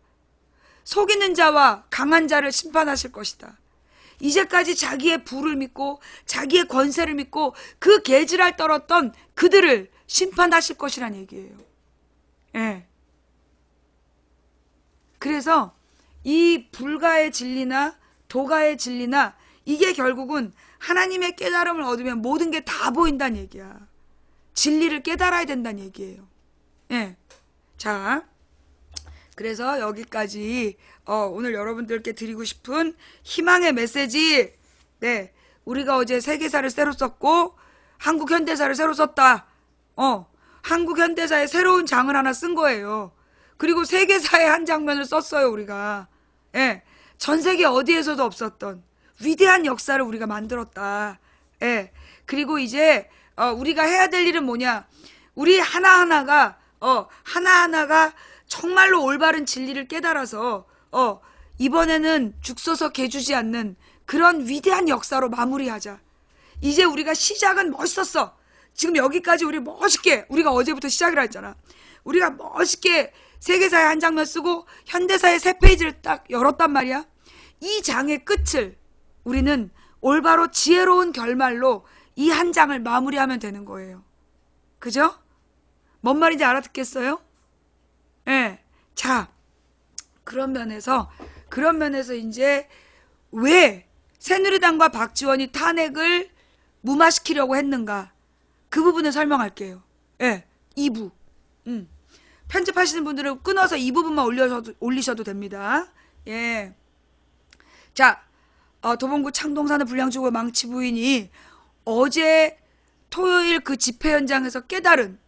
속이는 자와 강한 자를 심판하실 것이다. 이제까지 자기의 부를 믿고 자기의 권세를 믿고 그 개지랄 떨었던 그들을 심판하실 것이란 얘기예요. 그래서 이 불가의 진리나 도가의 진리나 이게 결국은 하나님의 깨달음을 얻으면 모든 게 다 보인다는 얘기야. 진리를 깨달아야 된다는 얘기예요. 자, 그래서 여기까지 오늘 여러분들께 드리고 싶은 희망의 메시지. 우리가 어제 세계사를 새로 썼고 한국 현대사를 새로 썼다. 한국 현대사의 새로운 장을 하나 쓴 거예요. 그리고 세계사의 한 장면을 썼어요, 우리가. 전 세계 어디에서도 없었던 위대한 역사를 우리가 만들었다. 그리고 이제 우리가 해야 될 일은 뭐냐? 우리 하나하나가 정말로 올바른 진리를 깨달아서 이번에는 죽서서 개주지 않는 그런 위대한 역사로 마무리하자. 이제 우리가 시작은 멋있었어. 지금 여기까지 우리 멋있게, 우리가 어제부터 시작이라 했잖아. 우리가 멋있게 세계사의 한 장면 쓰고 현대사의 새 페이지를 딱 열었단 말이야. 이 장의 끝을 우리는 올바로 지혜로운 결말로 이 한 장을 마무리하면 되는 거예요. 그죠? 뭔 말인지 알아듣겠어요? 예. 자, 그런 면에서 이제 왜 새누리당과 박지원이 탄핵을 무마시키려고 했는가? 그 부분을 설명할게요. 예. 2부. 편집하시는 분들은 끊어서 이 부분만 올리셔도 됩니다. 예. 자, 도봉구 창동산업 불량주거 망치 부인이 어제 토요일 그 집회 현장에서 깨달은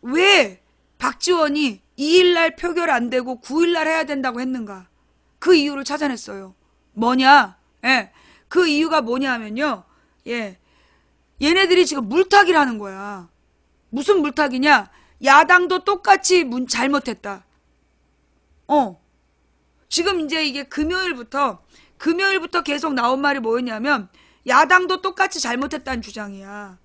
왜 박지원이 2일날 표결 안 되고 9일날 해야 된다고 했는가? 그 이유를 찾아냈어요. 뭐냐? 예. 그 이유가 뭐냐 하면요. 예. 얘네들이 지금 물타기를 하는 거야. 무슨 물타기냐? 야당도 똑같이 잘못했다. 지금 이제 이게 금요일부터 계속 나온 말이 뭐였냐면 야당도 똑같이 잘못했다는 주장이야.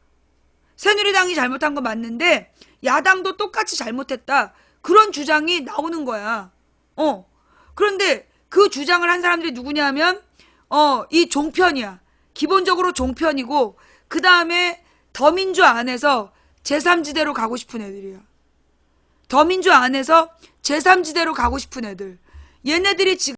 새누리당이 잘못한 거 맞는데 야당도 똑같이 잘못했다. 그런 주장이 나오는 거야. 그런데 그 주장을 한 사람들이 누구냐 하면 이 종편이야. 기본적으로 종편이고 그 다음에 더민주 안에서 제3지대로 가고 싶은 애들이야. 더민주 안에서 제3지대로 가고 싶은 애들. 얘네들이 지금